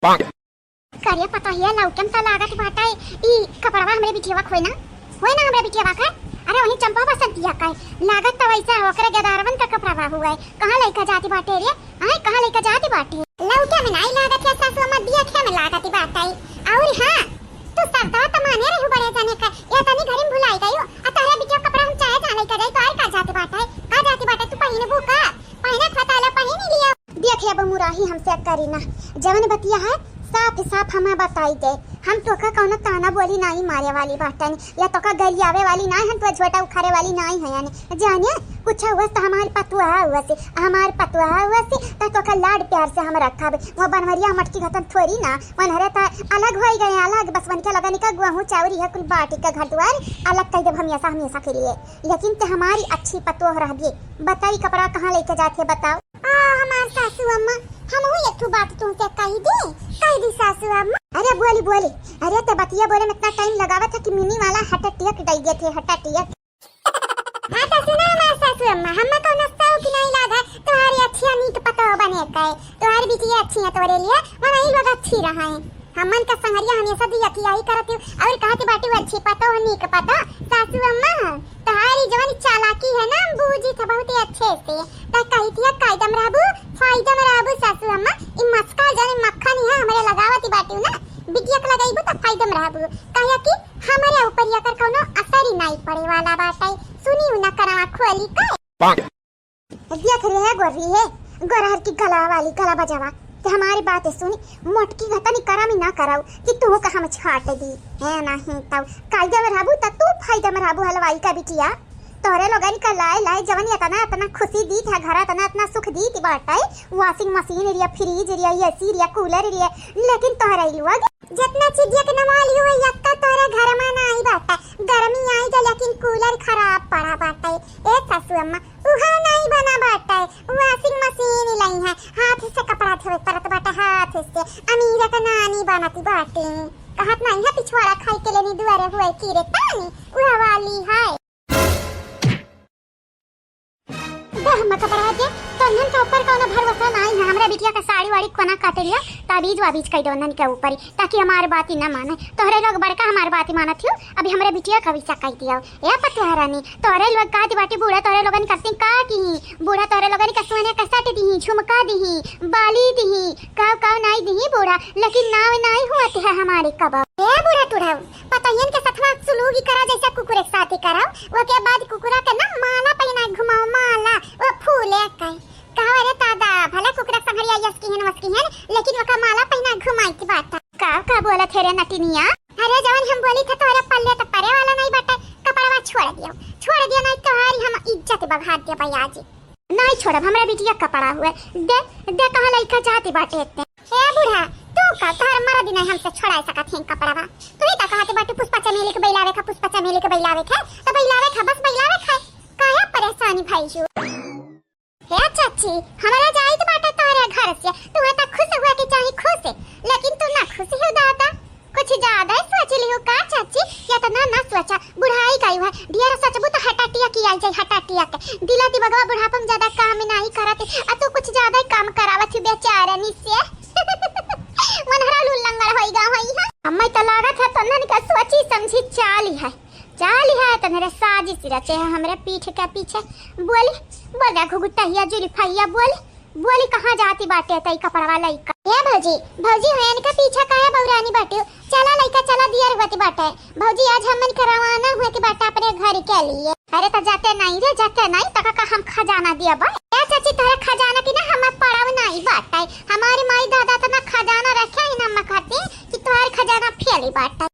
करिया पता है लौकम त लागत बाटे ई कपड़वा हमरे बिटियावा खोई ना होय ना हमरे बिटियावा का। अरे वही चंपा बसंतिया का लागत त वैसा ओकरा गदारवन का कपड़वा हुआ है। कहां लइका जाती बाटे रे आय कहां लइका जाती बाटे लौका में नहीं लागत है सासु अम्मा दिया खे में लागत बाटे। और हां तू सरदा त माने रे बड़े जाने का या तनी घर में भुलाई गयो आ तारे बिटिया कपड़ा हम चाहे जाने का जाई तो आय का जाती बाटे का जाती बाटे तू पहिने भूका पहिने खताला पहिने लिया देखिए अब मुराही हमसे करीना जवन बतिया है साफ साफ हमें बताई दे। हम तो का कौन ताना बोली नहीं मारे वाली बाटन या तो का गरियावे वाली नहीं हम तो छोटा उखारे वाली नहीं है यानी जानिए कुछ हुआ तो हमारे पतुआ हुआ से हमारे पतुआ हुआ से तो का लाड प्यार से हम रखा वो बनवरिया मटकी घटन थोड़ी ना मनहरे तो अलग हो गए अलग बस बन के लगा निका गेहूं चावरी है कुल बाटी का घर द्वार अलग कर दे हमेशा के लिए। लेकिन तो हमारी अच्छी पतुआ रह दिए बताई कपड़ा कहाँ लेके जाते बताओ। हमार सासू अम्मा हम एक बात तुमसे कही दी सासू अम्मा। अरे बोली अरे तो बतिया बोले में इतना टाइम लगावा था कि मिनी वाला हटा टियक दई गए थे हटा टियक। हां तो सुना हमार सासू अम्मा हम को नस्ता कि नहीं लागा तुम्हारी अच्छी नीक पता बने का है तुम्हारी बिटिया अच्छी है तोरे लिए वो नहीं लोग अच्छी रहा है हमन का संगरिया हमेशा दी यही करती और कहती बाटी अच्छी पता हो नीक पता सासू अम्मा तुम्हारी जवानी चालाकी है ना बूझी था बहुत ही अच्छे से ता कही थी कायदम रहबू फायदा में रहबू सासू अम्मा ई मस्का जाने मक्खन है हमरे लगावती बाटी ना बिटिया के लगाईबू त फायदा में रहबू कहिया कि हमारे ऊपर या कर कोनो असर ही नहीं पड़े वाला बाटे सुनी ना करवा खोली का देख रहे है गोरी है गोरहर की गला वाली गला बजावा तो हमारी बात सुनी मोटकी घटा नहीं करा में ना कराऊ कि तू का हम छाट दी है नहीं तब कायदे में रहबू त तू फायदा में रहबू हलवाई का बिटिया तोरे लोगन का लाए जवानी इतना खुशी दी था घर इतना सुख दी थी बाटाई वॉशिंग मशीन रिया फ्रिज रिया एसी रिया कूलर रिया लेकिन तोहरा लोग जितना चीजिया के नवाली हुई यक्का तोरा घर में ना आई बाटा गर्मी आई जा लेकिन कूलर खराब पड़ा बाटा ए सासू अम्मा उहा नहीं बना बाटा वॉशिंग मशीन लाई है हाथ से कपड़ा धोए परत बाटा हाथ से अमीरा का नानी बनाती बाटे कहत नहीं है पिछवाड़ा खाई के लेनी दुआरे हुए की रे तानी उहा वाली है हम कपड़ा दे तन्हन के ऊपर कोनो भरोसा नहीं है हमरा बिटिया का साड़ी वाड़ी कोना काटे लिया ताबीज वाबीज कई दोनन के ऊपर ताकि हमारे बात ही ना माने तोहरे लोग बड़का हमारे बात ही मानत हो अभी हमरे बिटिया का विसा कह दिया ए पतवारा नी तोहरे लोग का दी बाटी बूढ़ा तोहरे लोगन करती का की बूढ़ा तोहरे लोगन का सोने का सट दी झुमका दी बाली दी काव नहीं दी बूढ़ा लेकिन नाव नहीं हुआ है हमारे कब ए बूढ़ा तुढ़ा पता यन के सथवा सुलूगी करा जैसा कुकुर एक साथ कराओ वो के बाद कुकुरा के ना माला पहना घुमाओ माला वो फूले कई कहा रे दादा भला कुकुरा संगरिया यसकी है लेकिन वो का माला पहना घुमाई की बात का बोला थे रे नटिनिया। अरे जवन हम बोली था तोरे पल्ले तो परे वाला नहीं बटे कपड़वा छोड़ दियो नहीं तोहारी हम इज्जत बघा दे भैया जी नहीं छोड़ब हमरा बिटिया कपड़ा हुए दे कहां लइका जाती बाटे इतने ए बूढ़ा तू का तार मरा दिन हमसे छोड़ा सकत है कपड़वा तू ही ता कहते बाटे पुष्पा चमेली के बैलावे खा पुष्पा चमेली के बैलावे खा तो बैलावे खा बस बैलावे खा काहे परेशानी भाई जो हे चाची हमारा जाई तो बाटे तोरे घर से तू तो खुश हुआ कि चाहे खुश लेकिन तू ना खुश हो दादा कुछ ज्यादा ही सोच लियो का चाची या तो ना सोचा बुढ़ाई गई है ढेर सचबू तो हटाटिया की आई जाई हटाटिया के दिला दी बगवा बुढ़ापन ज्यादा काम नहीं करते आ तू कुछ ज्यादा ही काम करावत है बेचारा नी से मनहरा लुल्लंगड़ होई गा होई है अम्मा तो लागत है तन्नन का सोची समझी चाली है तो मेरे साजिश रचे है हमरे पीठ के पीछे बोल दा घुगुत्ता हिया जुल्फाइया बोली कहां जाती बाटे तई कपड़वा लइका ए भौजी है इनका पीछा काहे बौरानी बाटे चला लइका चला दियर होती बाटे भौजी आज हमन करवाना हुआ कि बाटा अपने घर के लिए। अरे तो जाते नहीं तका का हम खजाना दिया बा ए चाची तोरे खजाना की ना हम पड़ाव नहीं बाटे हमारी माई दादा तो ना खजाना रखे ही ना मखते कि तोहर खजाना फेली बाटे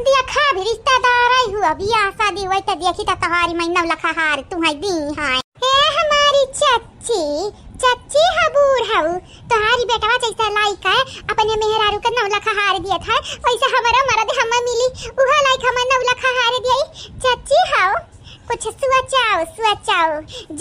देखा भी रिश्तेदार आई हुआ बियाह शादी हुई तो देखी तो तोहारी मई 9 लाख हार तुम्हारी दी है हे हमारी चाची हबूर हऊ तोहारी बेटवा जैसा लाइक है अपने मेहरारू का 9 लाख हार दिया था वैसे हमारा मर्द हमें मिली उहा लाइक हमें 9 लाख हार दिया चाची हऊ कुछ सोचाओ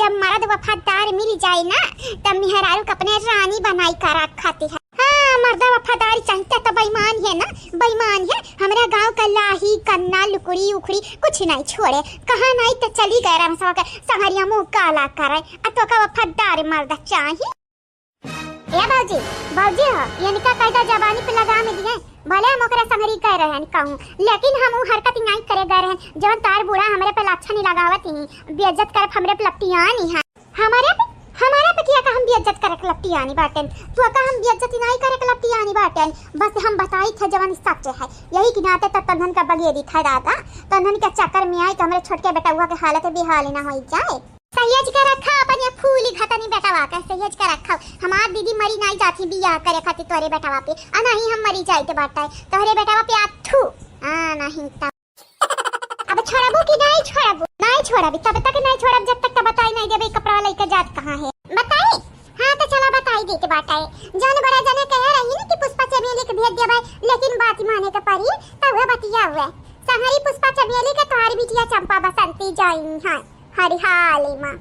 जब मर्द वफादार मिल जाए ना तब मेहरारू को अपने रानी बनाई कर रखती है। हाँ मर्दा वफादारी चाहता तो बेईमान है ना बेईमान है हमारा गांव का लाही कन्ना लुकड़ी उखड़ी कुछ नहीं छोड़े कहाँ नहीं तो चली गए राम सवा संगरिया मुंह काला करे तो का वफादार मर्दा चाहिए। ए बाजी बाबूजी यानी का कायदा जबानी पे लगा में दिए भले हम ओकरा संगरी कह रहे हैं कहूं, लेकिन हम उ हरकत नहीं करे गए रहे जवन तार बुरा हमरे पे अच्छा नहीं लगावत ही बेइज्जत कर हमरे पे लपटियां नहीं है हमारे पे किया का हम बेइज्जत करे के लपटियां नहीं बाटन तू का हम बेइज्जत नहीं करे के लपटियां नहीं बाटन बस हम बताई थे जवन सच है यही कि नाते तब तन्हन का बगे दिखा दादा तन्हन के चक्कर में आई तो हमरे छोटके बेटा हुआ के हालत बेहाल ना हो जाए। सहेज के रखा अपन ये फूली खाता नहीं बेटा वाका सहेज के रखा हमार दीदी मरी नहीं जाती बियाह करे खातिर तोरे बेटा वापे आ नहीं हम मरी जाते बाटा तोरे बेटा वापे आथू आ नहीं तब अब छोड़बो कि नहीं छोड़बी तब तक नहीं छोड़ब जब तक बताई नहीं देबे कपड़ा लेके जात कहां है बताई। हां तो चला बताई देते बाटा जान बड़ा जाने कह रही ना कि पुष्पा चमेली के भेज देबे लेकिन बात माने के परी तब बतिया हुए संहरी पुष्पा चमेली के तोहरी बिटिया चंपा बसंती जाई हां हरिहाली मां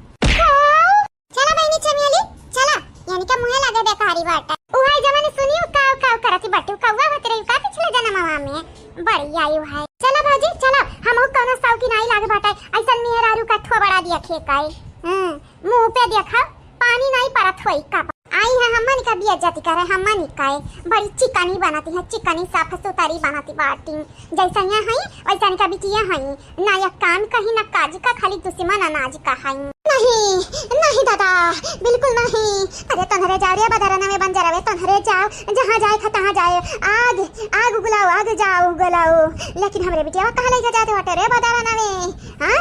चला बहनी चमेली चला यानी का मुहे लगे बेकारी बाटा उहाई जमाने सुनियो काव काव करती बाटू कौवा होत रही का पिछले जन्मवा में बड़ी आई उहाई चला भाजी चला हम कोनो साउ की नहीं लागे बाटा ऐसा मेहरारू का ठो बड़ा दिया खेकाई मुंह पे देखा पानी नहीं परत होई का आई है हमन का बिया जाती करे हमन काए बड़ी चिकनी बनाती है चिकनी साफ सुथरी बनाती बाटी जैसा यहाँ है वैसा का बिटिया है ना या काम कहीं ना काज का खाली दुश्मन अनाज का है नहीं दादा बिल्कुल नहीं अरे तन्हरे जाओ रे बदरना में बन जा रहे तन्हरे जाओ जहाँ जाए था तहाँ जाए आग उगलाओ आग जाओ उगलाओ लेकिन हमरे बिटिया कहाँ लेके जाते हटे रे बदरना में हाँ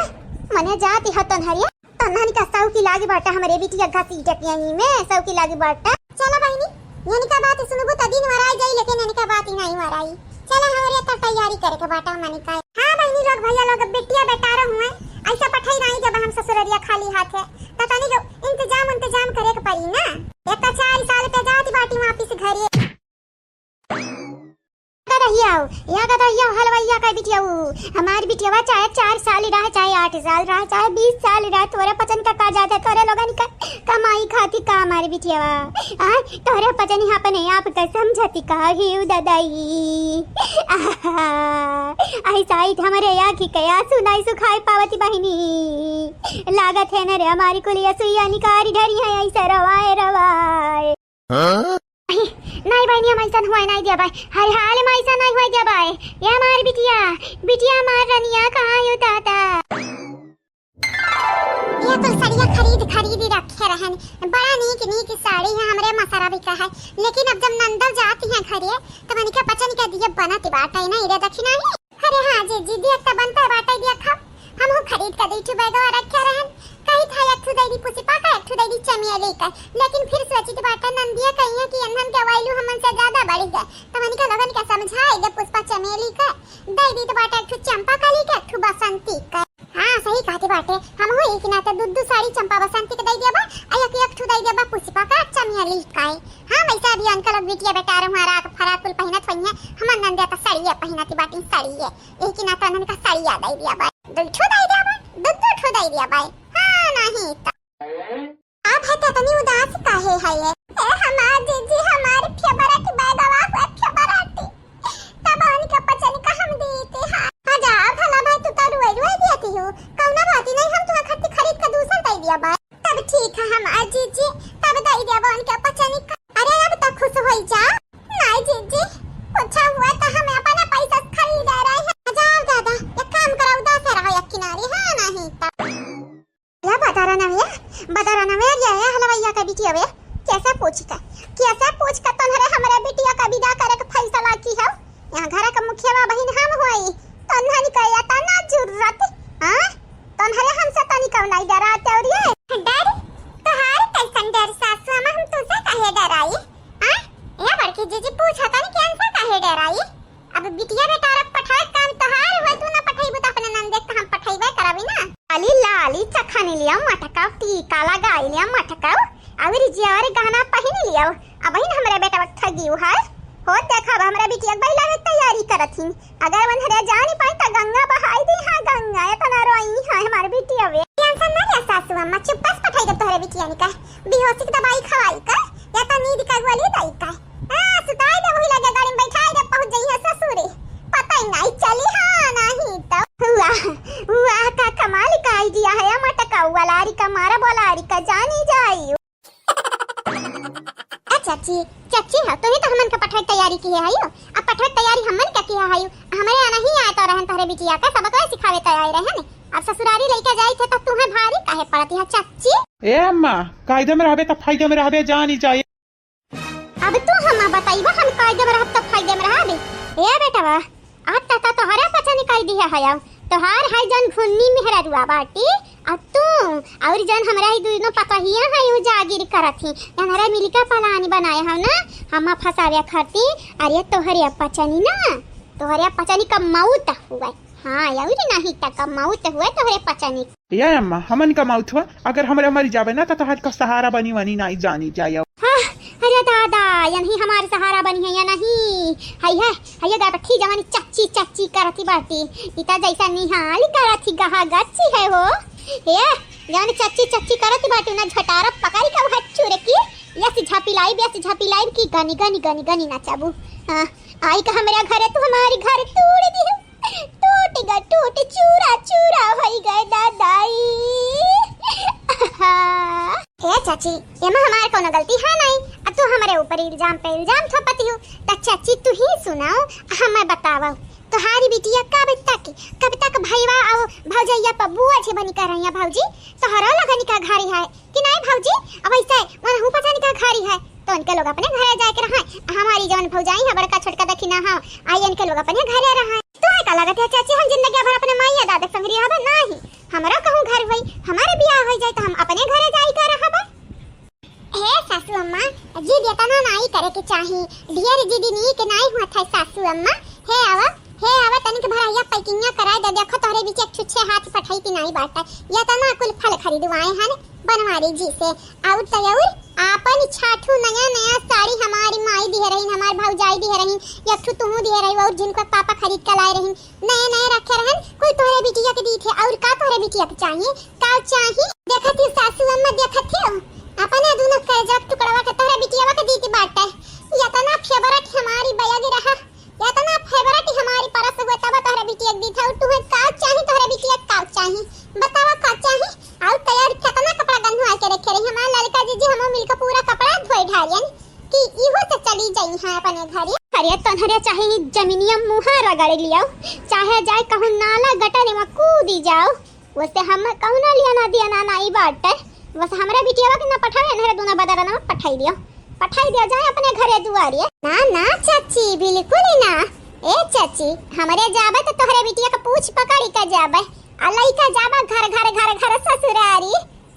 मने जाती है तन्हरिया तन्हानी का साउ की लागी बाटा हमारे बिटिया घासी टकियानी में साउ की लागी बाटा चला बहनी यानी का बात सुनबो त दिन मराई जाई लेकिन यानी का बात ही नहीं मराई चला हमारे त तैयारी करे के बाटा माने का हां बहनी लोग भैया लोग बिटिया बेटारा हुए ऐसा पठाई नहीं जब हम ससुररिया खाली हाथ है त तनी जो इंतजाम करे के पड़ी ना एक 4 साल पे जाती बाटी वापस घरे रहिया हलवैया का बिटिया हमारी बिटिया चाहे 4 साल रहा चाहे 8 साल रहा चाहे 20 साल रहा तोरे पचन का जाता तोरे लोगन का कमाई खाती का हमारी बिटिया तोरे पचन यहाँ पे आप का समझती का ही दादाई ऐसा ही हमारे या की कया सुनाई सुखाई पावती बहिनी लागत है न रे हमारी कुलिया सुइया निकारी ढरी है ऐसा रवाए नहीं बहनी हम ऐसा हुआ नहीं दिया भाई हर हाल में ऐसा नहीं हुआ दिया भाई ये हमारी बिटिया हमार रनिया कहाँ है दादा ये तो साड़ियाँ खरीद रखे रहन बड़ा नीक साड़ी है हमरे मसारा भी का है लेकिन अब जब नंदर जाती हैं घरे तो मैंने क्या पता नहीं क्या दिया बनाते बाटा ही ना इधर दक्षिणा है अरे हाँ जी दिया तो बनता है बाटा दिया खा हम खरीद कर दी बैगवा रखे रहन कहीं था एक ठो दैदी पुष्पा का एक ठो दैदी चमेली का लेकिन फिर सोची तो बाटा नंदिया कही है कि अनहन के वैल्यू हमन से ज्यादा बढ़ गए तो मैंने कहा लोगन का समझाए जब पुष्पा चमेली का दैदी तो बाटा एक ठो चंपा काली का एक ठो बसंती का हां सही कहते बाटे हम हो एक नाते दुद्दू साड़ी चंपा बसंती के दई देबा एक ठो दई देबा पुष्पा का चमेली का हां वैसा भी अंकल अब बिटिया बेटा हमारा फराक कुल पहनत होइए हमन नंदिया का साड़ी पहनती बाटी साड़ी है एक नाते अनहन का साड़ी आ दई दिया बा दो ठो दई दिया बा दुद्दू ठो दई दिया बा नहीं आप है तनी उदास काहे है ये हमार जीजी हमारे फेवरेट बैगवा है फेवरेट तब उनका पचन का हम देते हां आजा भला भाई तू तो रोए देती हो कौना बात नहीं हम तुम्हारे खातिर खरीद के दूसरा दे दिया बा तब ठीक है हमार जीजी तब दे दिया बा उनका पचन का अरे अब तक खुश होई जा नहीं जीजी अच्छा हुआ तो हम अपना पैसा खरीद रहे हैं जाओ दादा एक काम करो उदास रहो एक किनारे हां नहीं तब बदारा ना ये हलवैया का बिटिया वे कैसा पूछ का तन्हरे हमरा बिटिया का विदा करे के फैसला की है यहाँ घर का मुखिया बहन हम होई तन्हनी का या तना जरूरत हां तन्हरे हमसे तनी कम नहीं डराते और ये डर तोहार कैसन डर सासू हम तुझसे काहे डराई हां ये बड़की जीजी पूछा तनी कैन से काहे डराई अब बिटिया बेटा रख पठाए काम तोहार होय तू ना पठाई बता अपने नंद देख हम पठाईबे करावी ना लाली चखाने लिया मटका टीका लगाई लिया मटका अबरी जियारे गहना पहन लिया अब ही हमरा बेटा ठगी है हो देखा हमरा बिटिया बैला में तैयारी करथिन अगर वनहरे जानी पाई त गंगा बहाई दी हां गंगा इतना रोई है हमार बिटिया वे टेंशन ना ले सासू अम्मा चुपचाप पठाई दे तोहरे बिटिया नि का बेहोशी की दवाई खवाई का या त नींद का गोली दई का सुताई दे वही लगे गाड़ी में बैठाई दे पहुंच जई है ससुरे पता ही नहीं चली हां नहीं तो वाह का कमाल का आइडिया है मटका वाला का मारा बोला का जानी जाई चाची चाची है तो ही तो हमन का पठवे तैयारी की है आयो। अब पठवे तैयारी हमन का किया आयो, हमारे आना ही आया तो रहन तोहरे बिटिया का सबक सिखावे तैयार रहे ने। अब ससुरारी लेके जाई थे तो तुम्हें भारी काहे पड़ती है चाची। ए अम्मा कायदे में रहबे त फायदे में रहबे जानी चाहिए। अब तू हम बताइबा हम कायदे में रहब त फायदे में रहबे। ए बेटा आज तक तो हरे पचा निकाल दिया है तोहार है जन घुन्नी मेहरा रुआ बाटी अब तू और जन हमरा ही दोनों पतहिया है उ जागिर करथी हमारा मिलका पलानी बनाए हम ना हम फसावे खाती। अरे तोहरे पचनी ना तोहरे पचनी का मौत हुआ। हाँ यार नहीं तक मौत हुआ तोहरे पचनी। या अम्मा हमन का मौत हुआ अगर हमरे मर जावे ना तो तोहर का सहारा बनी वनी नहीं जानी चाहिए। हाँ अरे दादा यही हमारे सहारा बनी है या नहीं है गाठी जवानी चच्ची चच्ची करती बाटी इता जैसा निहाल करती गहा गच्ची है वो ये जवानी चच्ची चच्ची करती बाटी ना झटारा पकड़ी का हाथ चूरे की यस झापी लाइव की गनी गनी गनी गनी नाचाबू। हाँ आई का हमारे घरे तो हमारी घर तोड़ दी टूट चूरा चूरा हो गए दादाई। ए चाची एमा हमारे कोनो गलती है नहीं अब तू हमारे ऊपर इल्जाम पे इल्जाम थोपती हो तो चाची तू ही सुनाओ हमें बताओ तुम्हारी बिटिया कब तक भईवा और भौजैया पर बुआ छे बनी कर रही है भौजी तोहरा लगनी का घारी है कि नहीं भौजी। अब ऐसे मन हूं पता नहीं का घारी है तो उनके लोग अपने घरे जाए के रहा हमारी जवन भौजाई है बड़का छोटका देखी ना हां आई इनके लोग अपने घरे रहा तो है का लगत है चाची हम जिंदगी भर अपने माईया दादा संग रहबे नहीं हमरा कहूं घर होई हमारे बियाह हो जाए तो हम अपने घरे जाई कर रहबे। हे सासू अम्मा जी देतना नहीं करे के चाही ढेर जी दिन के नहीं हुआ था सासू अम्मा। हे आवा तनिक भराइया पैकिंग करा दे देखो तोरे बीच एक छुच्छे हाथ पठाई की नहीं बाटा या तना कुल फल खरीदवाए हैं बनवारी जी से और तयौर आपन छाठू नया साड़ी हमारी माई दिए रही हमार भौजाई दिए रही यठू तू दिए रही और जिनको पापा खरीद के लाए रही नए रखे रहन कोई तोरे बिटिया के दी थे और का तोरे बिटिया के चाहिए का चाहिए देखत ही सासू अम्मा देखत ही अपने दोनों के जब टुकड़वा के तोरे बिटिया के दी थी बाटा या तना फेवरेट हमारी बयागी रहा या तना फेवरेट हमारी परस हुए तब तोरे बिटिया दी था और तुम्हें का चाहिए तोरे बिटिया का चाहिए बतावा का चाहिए और तैयार कितना कपड़ा गंधवा के रखे रही हमार लड़का जी हम मिलकर पूरा कपड़ा धोई ढालियन कि इहो से चली जाई हां अपने घरे। अरे तनहरे चाहे जमीनिया मुहा रगड़ लियो चाहे जाए कहूं नाला गटने में कूदी जाओ वैसे हम कहूं ना लिया ना दिया ना नहीं बाटे बस हमरा बिटिया के ना पठावे नहरे दोना बदरना में पठाई दिया जाए अपने घरे दुआरिए। ना चाची बिल्कुल ही ना। ए चाची हमरे जाबे तो तोहरे बिटिया का पूछ पकड़ी का जाबे अलई का जाबा घर ससुरारी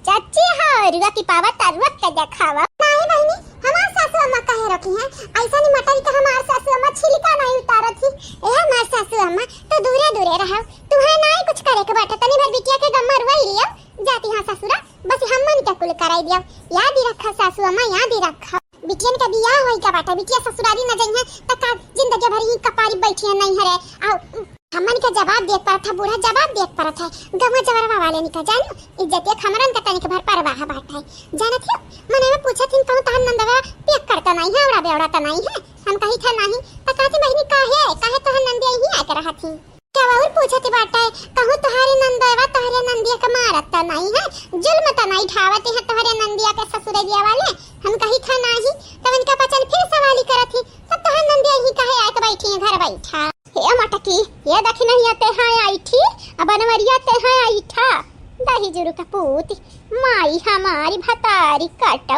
चाची रुआ की पावा तरुआ के देखावा नहीं बहनी हमार सासू अम्मा कहे रखी है ऐसा नहीं मटई का हमार सासू अम्मा छिलका नहीं उतारत थी ए हमार सासू अम्मा तो दूरे रहो तुम्हें नहीं कुछ करे के बाटे तनी भर बिटिया के गम्मर वही लियो जाती हां ससुरा बस हमन का कुल कराई दियो याद ही रखा सासू अम्मा याद ही रखा बिटियन का बियाह होई का बाटे बिटिया ससुरारी न जइहे त का जिंदगी भर ही कपारी बैठिए नहीं हरे आ हमन का जवाब देत पर था बूढ़ा जवाब देत पर था गवा जवरवा वाले निका जानो इज्जत एक हमरन का तनिक भर परवाह बाटे जानत हो मने में पूछत हिन कहूं तहन नंदवा पेक करता नहीं है औड़ा बेवड़ा त नहीं है हम कही था नहीं त काती बहिनी काहे तहन नंदिया ही आ कर रहा थी क्या और पूछत बाटे कहूं तुम्हारी नंदवा तोहरे नंदिया का मारत त नहीं है जुल्म त नहीं ठावत है तोहरे नंदिया के ससुरजिया वाले हम कही था नहीं तब इनका पचन फिर सवाल ही करत थी तब तोहर नंदिया ही काहे आके बैठी है घर बैठा हे मटकी ये देखी नहीं आते हैं आई थी अब बनवरिया ते हैं आई था दही जुरु का पूत माई हमारी भतारी काटो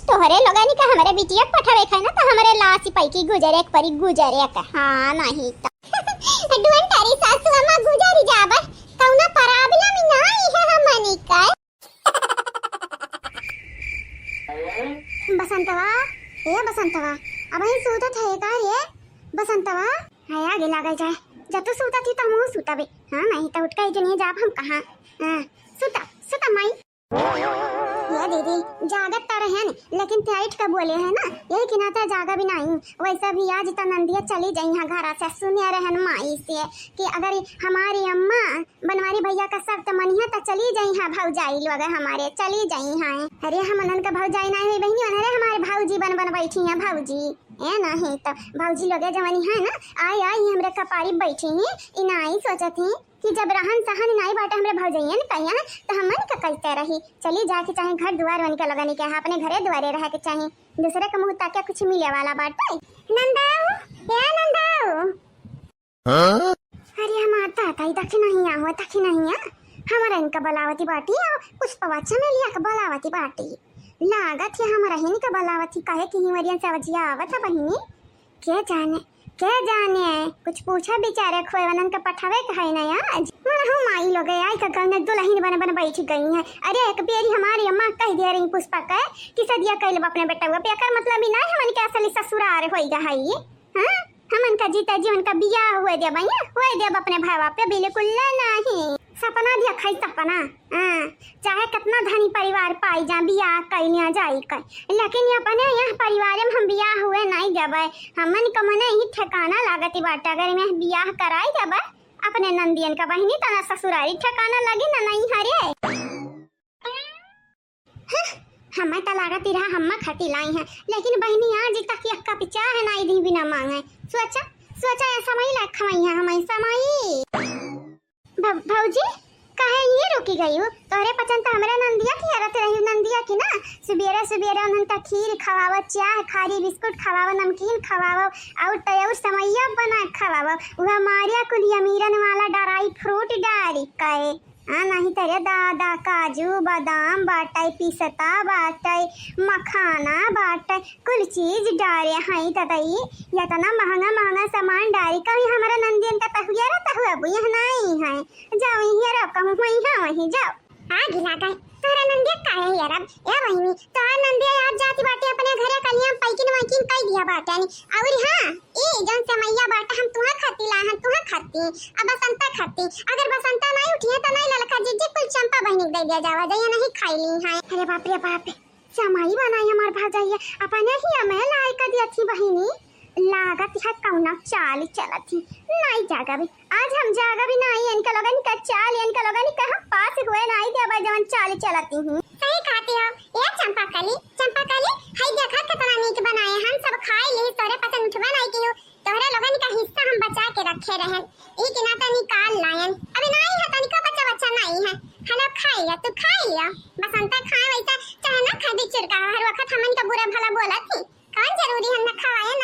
तोहरे लोगानी का हमारे बिटिया पठावे खाए ना तो हमारे लासी पैकी गुजरे एक परी गुजरे का हां नहीं तो डुअन तारी सासू अम्मा गुजरी जाबे कौना प्रॉब्लम नहीं है हमनी का। बसंतवा अब ही सूतत है का रे बसंतवा हाय आगे लगा जाए जब तो सूता थी तो मुंह सूता बे हां नहीं तो उठ के जने जाब हम कहां हां सूता माई ये दीदी जागत तो रहे न लेकिन टाइट का बोले है ना यही कि नाता जागा भी नहीं वैसा भी आज तो नंदिया चली जाई हां घर से सुनिया रहन माई से कि अगर हमारी अम्मा बनवारी भैया का सब तो मनिया तो चली जाई हां भौजाई लोग हमारे चली जाई हां अरे हम नन का भौजाई नहीं हुई बहनी अरे हमारे भौजी बन बैठी हैं भौजी ए नहीं तो भौजी लोगे जवानी है ना आई आई हमरे कपारी बैठी हैं इनाई सोचत हैं कि जब रहन सहन नहीं बाटे हमरे भौजैया ने कहिया तो हमन का कैसे रही चली जाके चाहे घर द्वार वन के लगनी के अपने घरे द्वारे रह के चाहे दूसरे के मुंह ताके कुछ मिले वाला बाटे नंदाऊ या नंदाऊ अरे हम आता था तक नहीं आ हुआ तक नहीं आ हमारा इनका बलावती बाटी और पुष्पवाचा में लिया का बलावती बाटी लागत है हमारा हिन का बलावती काहे कि हिमरियन से वजिया आवत बहिनी क्या जाने कुछ पूछा बेचारे खोवनन का पठावे कहे ना आज मन हम आई लोग आई का गंगा दुल्हन बन बैठ गई है अरे एक बेरी हमारी अम्मा कह दे रही पुष्पा का कि सदिया कैल अपने बेटा हुआ पेकर मतलब ही ना हमन के असली ससुराल होइगा है ये हां हमन का जीता जीवन का बियाह हुए दे भैया हुए दे अपने भावा पे बिल्कुल नहीं सपना दिया खाई सपना चाहे कितना धनी परिवार पाई जा बियाह कैलिया जाई कर लेकिन अपने यहाँ परिवार में हम बियाह हुए नहीं जब हमन का मने ही ठिकाना लागती बाटा अगर मैं बियाह कराई जब अपने नंदियन का बहिनी तना ससुरारी ठिकाना लगी ना नहीं हरे हमें तो लागती रहा हम्मा खटी लाई है लेकिन बहनी आज तक अक्का पिचा है ना इधी बिना मांगे सोचा ऐसा मई लाख खवाई है हमें समय भौजी काहे ये रुकी गई हो तोरे पचन तो हमरा नंदिया की हरत रही नंदिया की ना सुबेरे उन्हन का खीर खवाव चाय खारी बिस्कुट खवाव नमकीन खवाव और तय समैया बना खवाव वह मारिया कुलिया मीरन वाला ड्राई फ्रूट डारी काए नहीं तेरे दादा काजू बादाम बाटाई पिस्ता बाटाई मखाना बाटाई कुल चीज डारे हाई ततई या तना महंगा सामान डारी कहीं हमारा नंदियन का तहुया रहता हुआ बुया नहीं है जाओ ये रो कम वहीं जाओ आ गिला गए तोरा नंदिया काहे यार अब ए बहिनी तोरा नंदिया आज जाती बाटे अपने घरे कलिया पैकिन वकिन कई दिया बाटे नी और हां ए जन से मैया बाटा हम तुहा खाती ला हम तुहा खाती अब बसंता खाती अगर बसंता नहीं उठी तो नहीं ललका जीजी कुल चंपा बहिनी दे दिया जावा जया नहीं खाई ली है अरे बाप रे बाप समाई बनाई हमार भाजाइया अपने ही हमें लाई का दी थी बहिनी लागत है कौना चाल चलती नहीं जागा भी आज हम जागा भी नहीं इनका लगन का चाल इनका लगन का हम पास हुए नहीं दे अब जवन चाल चलती हूं सही कहते हो ये चंपाकली हाय देखा कितना नीक बनाए हम सब खाए ले तोरे पसंद उठवा नहीं कियो तोरे लगन का हिस्सा हम बचा के रखे रहन एक ना तो निकाल लायन अबे नहीं है तनिका बच्चा नहीं है हलो खाइया तू खाइया बसंता खाए वैसा चाहे ना खाए चिरका हर वक्त हमन का बुरा भला बोला थी कौन जरूरी है न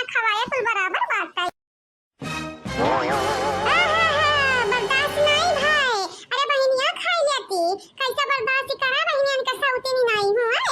खवाया कुल बराबर बांटता बर्दाश्त नहीं भाई अरे बहनिया खाई लेती कैसा बर्दाश्त करा बहनियन का सौते नहीं हुआ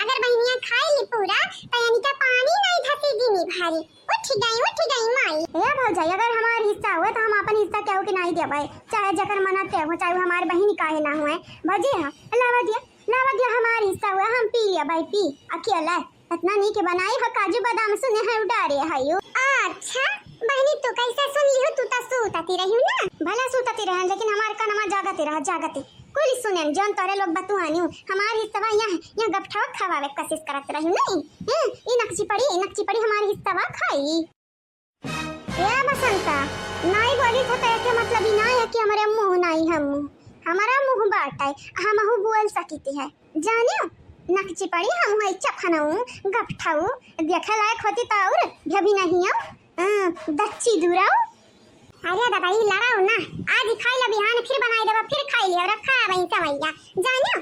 अगर बहनिया खाई ली पूरा तो यानी का पानी नहीं धसेगी नी भारी उठ गई माई ए भौजाई अगर हमार हिस्सा हुआ तो हम अपन हिस्सा केहू के नहीं देबै चाहे जकर मना के हो चाहे हमार बहन काहे ना हुए भौजी हां लावा दिया हमार हिस्सा हुआ हम पी लिया भाई पी अकेला इतना नहीं के बनाई हो काजू बादाम सुने है उडारे हयो अच्छा बहनी तू कैसे सुन ली हो तू तो सूतती रही ना भला सूतती रह लेकिन हमार कनमा जागते कुल सुने जन तोरे लोग बतुआनी हमार हिस्सा यहाँ गपठावा खवावे कोशिश करत रही नहीं ई नक्ची पड़ी हमार हिस्सा खाई ए बसंता नहीं बोली तो के मतलब ही ना है कि हमारे मुंह नहीं हम हमारा मुंह बाटा है हम बोल सकते हैं जानियो नकची पड़ी हम इच्छा खानाऊ गपठाऊ देखा लायक होती तो और भी नहीं आओ दच्ची दूराओ अरे दादा ये लड़ाओ ना आज खाई ला बिहान फिर बनाई देबा फिर खाई ले और खा वहीं समैया जानियो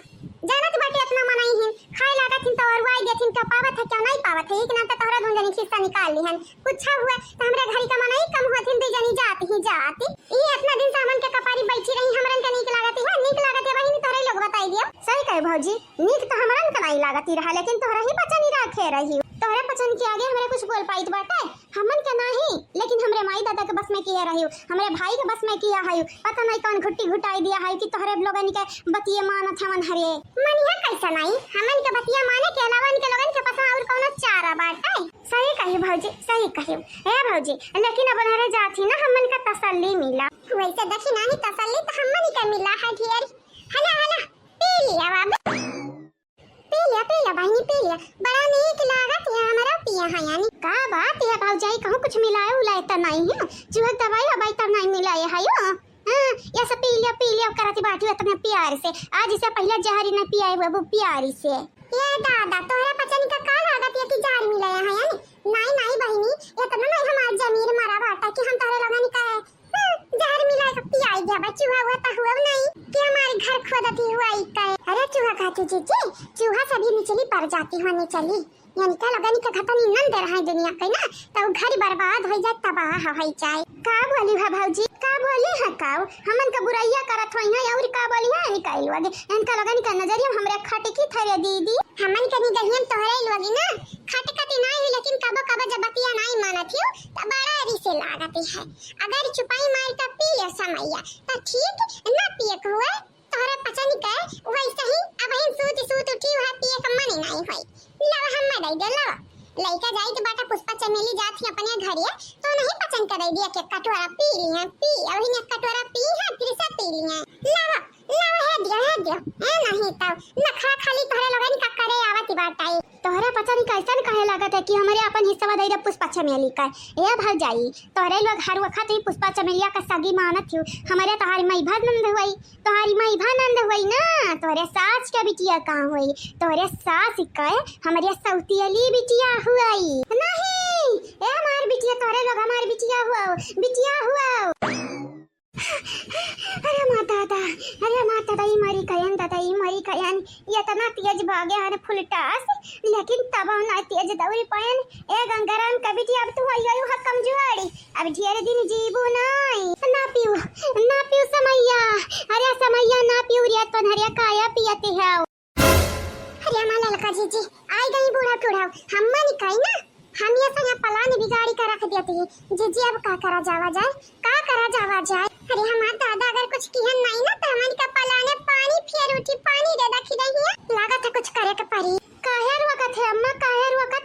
जानत बाटे इतना मनाई है खाई लागा थिन तो और वाई देथिन तो पावत है क्या नहीं पावत है एक ना तो तोहरा दूंजनी खिस्सा निकाल ली हन कुछ हुआ तो हमरा घरी का मनाई कम होथिन दे जानी जाती ये इतना दिन सामान के कपारी बैठी रही हमरन का नीक लागत है बहिनी तोरे लोग बताई दियो सही कहे भौजी नीक तो हमरन का नहीं लागती रहा लेकिन तोहरा ही बचा नहीं रखे रही तोहरा पचन के आगे हमरे कुछ बोल पाई बाटे हमन के नहीं लेकिन हमरे माई दादा के बस में किया रही हमरे भाई के बस में किया है पता नहीं कौन घुट्टी घुटाई दिया है कि तोहरे लोगन के बतिये मानत हमन हरे मनिया कैसा नहीं हमन के बतिया माने के अलावा इनके लोगन के पास और कौन चारा बाटे सही कही भौजी सही कही ए भौजी लेकिन अब हरे जाती ना हमन का तसल्ली मिला वैसे देखी नहीं तसल्ली तो हमन का मिला है ढेर हला पी लिया बाबा पी लिया बहनी पी लिया बड़ा नीक लागत है हमारा पिया है यानी का बात है भौजाई कहूं कुछ मिलाए उलाए त नहीं है चूहा दवाई हवाई त नहीं मिलाए है यो ये सब पी लिया करती बाटी इतने प्यार से आज इसे पहले जहरी न पियाए वो प्यारी से ये दादा तोरा पचन का का लागत है कि जहर मिलाया है यानी तो जीजी चूहा सभी निचली पर जाती होने चली यानी का लगनी का घटन नंद रहा दुनिया के ना तो घर बर्बाद हो जाए तबाह हो जाए। का बोली है भौजी का बोली है का हमन का बुराइया करत होई है और का बोली है निकाल लगे इनका लगनी का नजरिया हमरे खटकी थरे दीदी हमन कनी गहियन तोहरे लगी ना खटकती नहीं लेकिन कब कब जब बतिया नहीं मानत हो त बड़ा रिसे लागती है। अगर चुपाई मार का पिए समैया त ठीक ना पिए हुए तोहरे पचन के वैसे ही अब हम सूत उठी है पिए का मन नहीं होई लव हम दई दे लव लइका जाई तो बाटा पुष्पा चमेली जात ही अपने घरे तो नहीं पसंद कर दिया के कटोरा पी ली है पी और ही कटोरा पी है फिर से पी ली है लव है दिया ए नहीं तब नखरा खाली तोहरे लोगन का करे आवती बाटाई तोहरे पता नहीं कैसा कहे लागत है कि हमारे अपन हिस्सा दे दे पुष्पा चमेली का ए भाग जाई तोहरे लोग हर वक्त ही पुष्पा चमेलिया का सगी मानत हो हमारे तोहरी मैभा नंद हुई तोहरी मैभा नंद हुई ना तोहरे सास के बिटिया कहां हुई तोहरे सास का हमारे सौतियली बिटिया हुई नहीं ए हमार बिटिया तोहरे लोग हमार बिटिया हुआ अरे माता दाई मरी कयन ये तना तेज भागे हर फुलटास लेकिन तब ना तेज दौड़ी पायन ए गंगाराम का बिटिया अब तू आयो ह कमजोरी अब ढेर दिन जीबू नहीं ना पियो समैया अरे समैया ना पियो रे तो हरिया काया पियते है अरे माला लका जी आई गई बूढ़ा हममा निकाई ना हम ये संग पलानी बिगाड़ी कर रख देती है जी अब का करा जावा जाए अरे हमार दादा अगर कुछ किहन नहीं ना तो हमन का पलाने पानी फेर उठी पानी दे दखी रही है लागत है कुछ करे के पड़ी काहे वक्त है अम्मा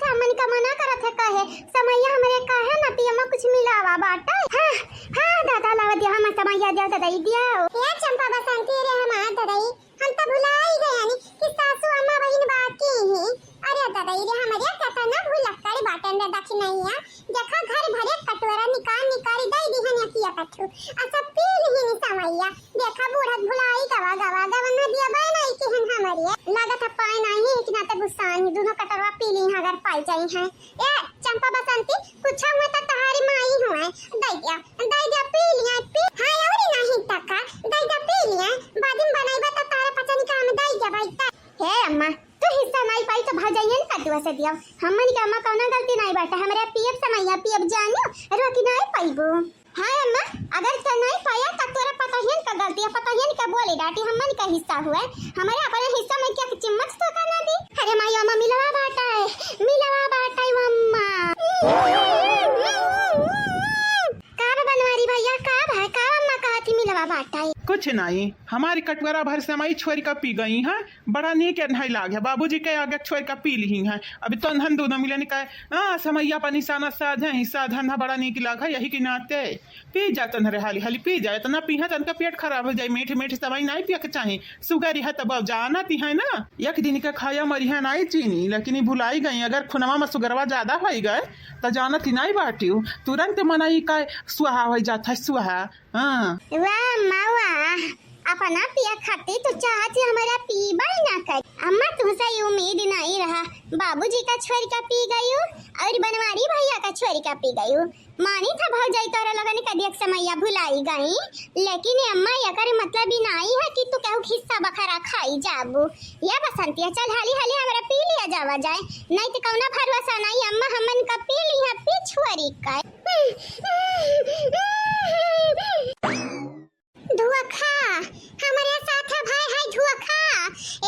हमन का मना करत है काहे समैया हमरे काहे ना पियमा कुछ मिलावा बाटा हां दादा लावा दिया हम समैया दिया दादा दिया ये चंपा बसंती रे हमार दादा हम तो भुला ही गए यानी कि सासू अम्मा बहन बाकी है अरे दादा रे हमारे कहता ना भूल कर बाटन दे दखी नहीं है देखा घर भरे कटोरा निकाल दई दी है किया कछु अच्छा पी ली नहीं समैया देखा बूढ़ा भुलाई गवा न दिया बे नहीं कि हन हमारी लागत है पाए नहीं इतना तो गुस्सा दोनों कटोरा पी ली अगर पाई जाई है ए चंपा बसंती कुछ हुआ तो तहारी माई हुआ दई दिया पी लिया पी हां और नहीं तका दई दिया पी लिया बाद में बनाईबा तो तारे पता नहीं काम दई दिया भाई हे अम्मा तो हिस्सा नहीं पाई तो भाजाइए ना कटुआ से दिया हमन के अम्मा कौना गलती नहीं बाटा हमारे पीएफ समैया पीएफ जानियो रोकी नहीं पाइबो हां अम्मा अगर तो नहीं पाया तो तोरा पता ही का गलती है पता ही का बोले डाटी हमन का हिस्सा हुआ हमारे अपने हिस्सा में क्या चिम्मच तो करना दी अरे माई अम्मा मिलवा बाटा है अम्मा का बनवारी भैया का अम्मा कहा थी मिलवा बाटा है कुछ नहीं हमारी कटवरा भर से हमारी छोरी का पी गई हैं बड़ा नीक नहीं लाग है बाबूजी के आगे छोरी का पी ली हैं अभी तो धन दूध मिले का समैया पर निशाना साध है हिस्सा धन बड़ा नीक लाग है यही के नाते पी जाते न हाली पी जाए तो ना पी है तनका पेट खराब हो जाए मीठे समय नहीं पिया के चाहे सुगर है तब जाना ती है ना एक दिन का खाया मरी है नहीं चीनी लेकिन भुलाई गई अगर खुनवा में सुगरवा ज्यादा हो गए तो जाना ती नहीं बाटी तुरंत मनाई का सुहा हो जाता है सुहा वाह मावा अपना पिया खाती तो चाहती हमारा पीबा ही ना कर अम्मा तुमसे उम्मीद नहीं रहा बाबूजी का छोरी का पी गई और बनवारी भैया का छोरी का पी गई मानी था भौजाई तोरा लगन कभी एक समैया भुलाई गई लेकिन अम्मा ये करे मतलब ही नहीं है कि तू कहू हिस्सा बखरा खाई जाबू ये बसंतिया चल हाली हमारा पी लिया जावा जाए नहीं तो कौना भरोसा नहीं अम्मा हमन का पी लिया पी छोरी का धुआ खा हमारे साथ है भाई है धुआ खा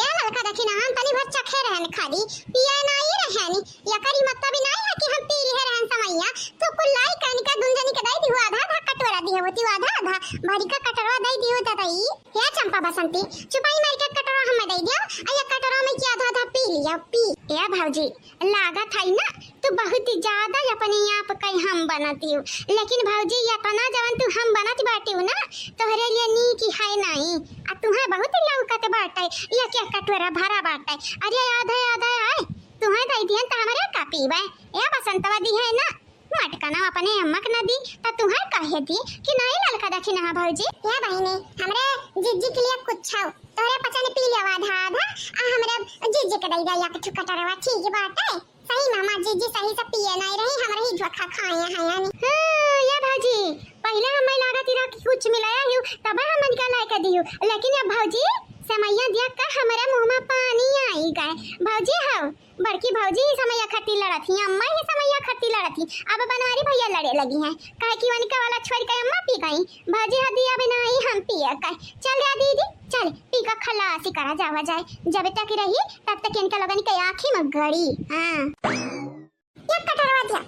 ए लड़का देखी ना हम तनी भर चखे रहन खाली पिया नहीं रहन या करी मतलब ही नहीं है कि हम पी रहे रहन समैया तो कुल्लाई कन का दुंजनी के दई दियो आधा कटोरा दियो होती आधा भारी का कटोरा दई दियो दादाई हे चंपा बसंती चुपाई मार के कटोरा हम दई दियो आ कटोरा में क्या आधा पी लिया पी ए भौजी लागत है ना तू बहुत ज्यादा अपने आप कहीं हम बनाती हूँ लेकिन भौजी ये अपना जवन तू हम बनाती बाटी हूँ ना तोहरे लिए नी की है नहीं आ तुम्हें बहुत लौकत बाटे ये क्या कटोरा भरा बाटे अरे आधा आए तुम्हें दई दियन त हमरे का पीबे ए बसंतवा दी है ना मटका ना अपने अम्मा के ना दी त तुम्हें कहे दी कि नहीं ललका देखी ना भौजी ये बहिनी हमरे जिज्जी के लिए कुछ छाओ तोरे पचन पी लिया आधा आ हमरे जिज्जी के दई दिया के कटोरा ठीक बाटे सही मामा जिज्जी सही से पिए नहीं रही हमरे ही झोखा खाए हैं यानी हां ये भौजी पहले हमें लागत इरा कुछ मिलाया हूं तब हम मन का लायक दियो लेकिन अब भौजी समैया देख कर हमारे मुंह में पानी आई गए। भौजी हो बड़की भौजी समैया खट्टी लड़त ही, अम्मा ही समैया खट्टी लड़त ही, अब बनवारी भैया लड़े लगी हैं काहे कि वनिका वाला छोड़ के अम्मा पी गई। भौजी हदी अब नहीं हम पिए का। चल या दीदी चल पी का खलासी करा जावा जाए, जब तक रही तब तक इनका लगन के आंखें में गड़ी। हां एक कटरवा दे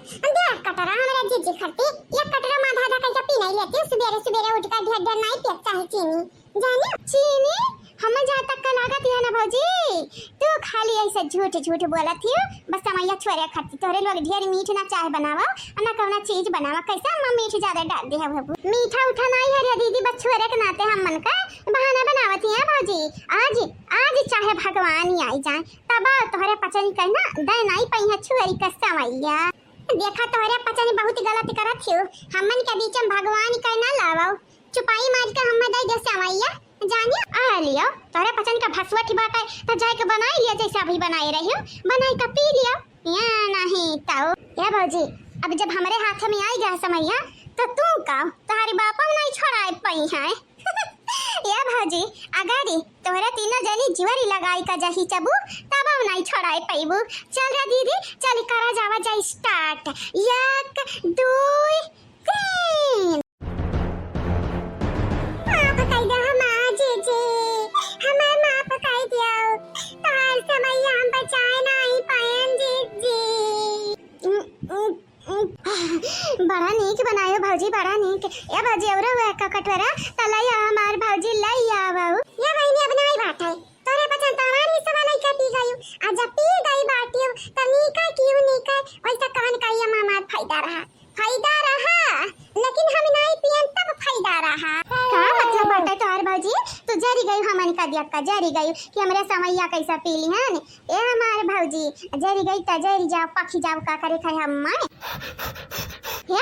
कटरा हमारा जीजी खट्टी, एक कटरा में आधा आधा कैसे पी नहीं लेती, सुबह सुबह उठ कर ढेर ढेर नहीं पीता है चीनी। जाने चीनी हम जहाँ तक का लागत है ना भौजी, तू खाली ऐसे झूठ झूठ बोलत थी। बस समैया छोरे खट्टी तोरे लोग ढेर मीठ ना चाय बनावा ना कौना चीज बनावा, कैसा हम मीठ ज्यादा डाल दे है बाबू। मीठा उठा नहीं है रे दीदी, बस छोरे के नाते हम मन का बहाना बनावत है भौजी। आज आज चाहे भगवान ही आई जाए तब तोहरे पचनी कहना दे नहीं पई है छुरी का समैया। देखा तोहरे पचनी बहुत गलत करत थियो, हमन के बीच में भगवान कहना लावाओ, चुपाई मार के हम दे दे समैया। जानिए आ लियो तोरे पचन का भसवा ठिबाटा तो जाए के बनाई लिया जैसे अभी बनाए रही हो, बनाई का पी लियो या नहीं ताओ। या भौजी अब जब हमारे हाथ में आई गया समैया तो तू का तुम्हारी बापा नहीं छोड़ाए पई है। या भौजी अगाड़ी तोरे तीनों जनी जीवरी लगाई का जही चबू तब नहीं छोड़ाए पैबू। चल रे दीदी चल करा जावा जा स्टार्ट, 1 2 3। बड़ा नीक बनायो भौजी बड़ा नीक। या भौजी और का कटोरा तलैया हमार भौजी लई आवऊ। या बहिनी अब नहीं बात है तोरे पसंद तमारी सवाल लइका पी गयो, आज जब पी गई बाटियो त नीका क्यों नीका वैसा कहन कहिया हमार फायदा रहा लेकिन हम नहीं पियन तब फायदा रहा। का मतलब बाटे तोहर भौजी तू जरी गई हमन का दिया का जरी गई कि हमरे समैया कैसा पी ली हन। ए हमार भौजी जरी गई त जरी जाओ पखी जाओ का करे खाए हम। हे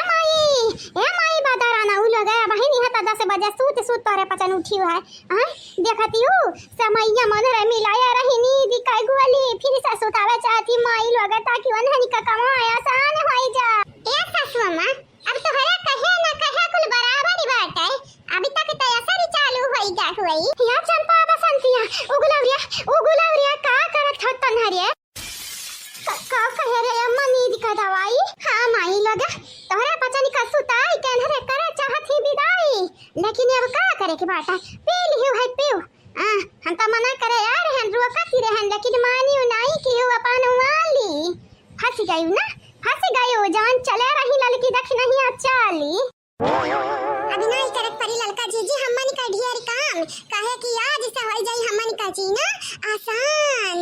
माई बादाराना उ लगा बहिनी हता 10 बजे सूत सूत तोरे पचन उठियो है। हां देखती हूं समैया मन रे मिलाया रही नींद काय गोली फिर से सुतावे चाहती माई लगा ताकि वनहनी का कमाई आसान होई जा। ए सासू अम्मा अब तो हरे कहे ना कहे कुल बराबर ही बात है, अभी तक तो ऐसा ही चालू होई जा हुई। या चंपा बसंतिया उगुलावरिया का करत हो तन्हरिया का कहे रे अम्मा नींद का दवाई। हां माई लगा तोहरा पचन का सुताई केनहरे करे चाहत ही विदाई, लेकिन अब का करे के बाटा पी लियो है पियो। हम तो मना करे यार हम रोकती रहन लेकिन मानियो नहीं कि वो अपन वाली फंस गई ना फंस गई जान चले रही ललकी देख नहीं चाली। अभी नहीं करत परी ललका जीजी हमन का ढेर काम काहे कि आज से हो जाई हमन का जीना आसान।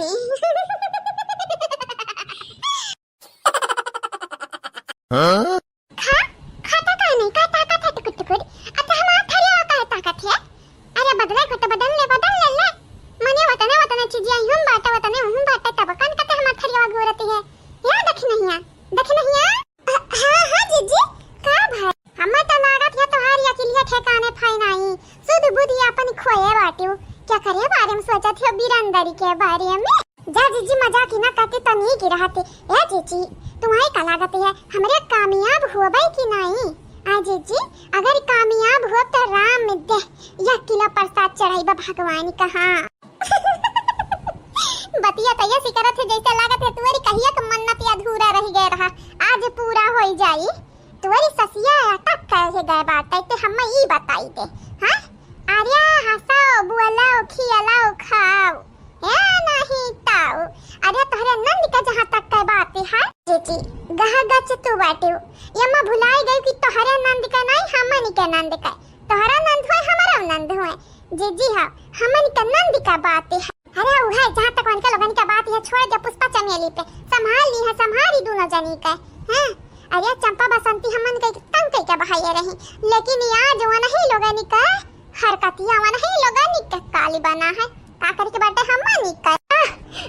हां खाता का नहीं का ताकत है टुकुर अच्छा हम थरिया का ताकत है। अरे बदले को तो बदल ले मने वतने चीज हम बाटा वतने हम बाटा तब कन का हम थरिया गोरत है या देख नहीं हां जीजी का भाई हम तो लागत है तोहारी अकेलिया ठिकाने फाई नहीं सुध बुद्धि अपन खोए बाटियो क्या करे बारे में सोचत है बीरंदरी के बारे में। जा जीजी मजाक ही ना करते तो नहीं की रहते। ए जीजी तुम्हारी का लागत है हमरे कामयाब होबै कि नहीं। आ जीजी अगर कामयाब हो तो राम में दे 1 किलो प्रसाद चढ़ाईबा भगवान का। हां बतिया तैया सिकरत है जैसे लागत है तुम्हारी कहिया का मन्नत अधूरा रह गया रहा आज पूरा हो जाई। तुम्हारी ससिया अटक कहे गए बात ते हम ई बताई दे। हां आर्या हंसाओ बुलाओ खिलाओ खाओ या नहीं ताओ। अरे तोहरे नंद का जहां तक का बात है जीजी गह गच तू बाटे यम्मा भुलाई गई कि तोहरे नंद का नहीं हमन के नंद का। तोहरा नंद होय हमारा नंद होय जीजी। हां हमन का नंद का बात है। अरे वो है जहां तक उनके लोगन का बात है छोड़ दे पुष्पा चमेली पे संभाल ली है संभाली दोनों जनी का। हैं अरे चंपा बसंती हमन के तंग के बहाये रही लेकिन आज वो नहीं लोगन का हरकतिया वो नहीं लोगन का काली बना है का करे के बाटे हमन का।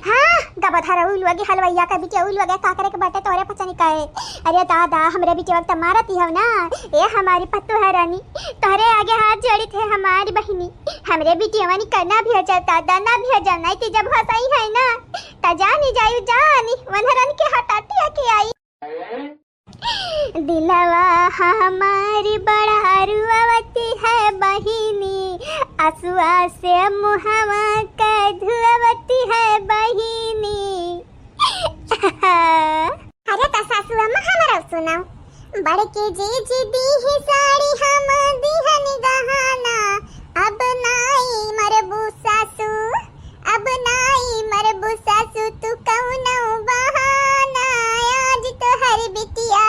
हां गबधरा उल लगे हलवैया का बिटिया उल लगे का करे के बाटे तोरे पचनी का। अरे दादा हमरे बिटिया वक्त मारती हो ना ए हमारी पत्तू है रानी तोरे आगे हाथ जोड़ी थे हमारी बहिनी हमरे बिटिया वानी करना भी जाता दाना भी जाना नहीं कि जब हंसाई है ना ता जानी जानी वनहरन के हटाती के आई। दिलवा हमारी बड़ा रुआवती है बहिनी असुआ से मुहवा का धुआवती है बहिनी। अरे ता सासुआ में हमरा सुनाओ। बड़के जी दी ही साड़ी हम दिहन गहना, अब नाई मरबू सासू, अब नाई मरबू सासू, तू कौनो बहाना, आज तो हर बिटिया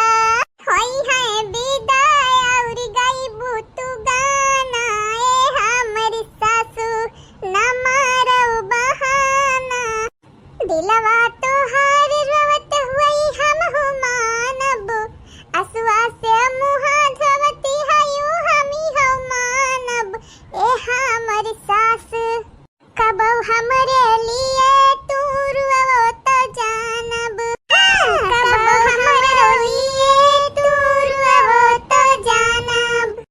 होई है विदाई और गाइबू तू गाना, ए हमरी सासू न मारो बहाना, दिलवा तो हर रवत हुई हम हो मानब, असुआ से मुहा धवती हयू हमी हो मानब, ए हमरी सास कब हमरे लिए तू रुवो तो जानब, कब हमरे लिए तू रुवो तो जानब।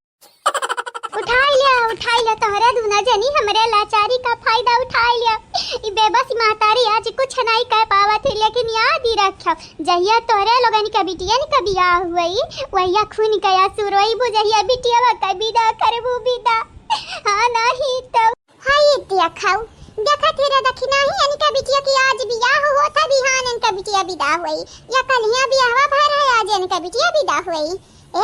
उठा लिया तोहरा दूना जनी हमरे लाचारी का फायदा उठा लिया। ई बेबस मातारी आज कुछ नहीं कह पावत है, लेकिन याद ही रखो जहिया तोरे लोगन का बिटिया ने कभी आ हुई वहिया खून गया सुरोई बुझहिया बिटिया का विदा करबू विदा। हां नहीं तो हाय इतिया खाऊ देखा तेरा दखिना ही इनका बिटिया की आज बियाह हो था, बिहान इनका बिटिया विदा हुई या कलिया बियाहवा भर है आज इनका बिटिया विदा हुई।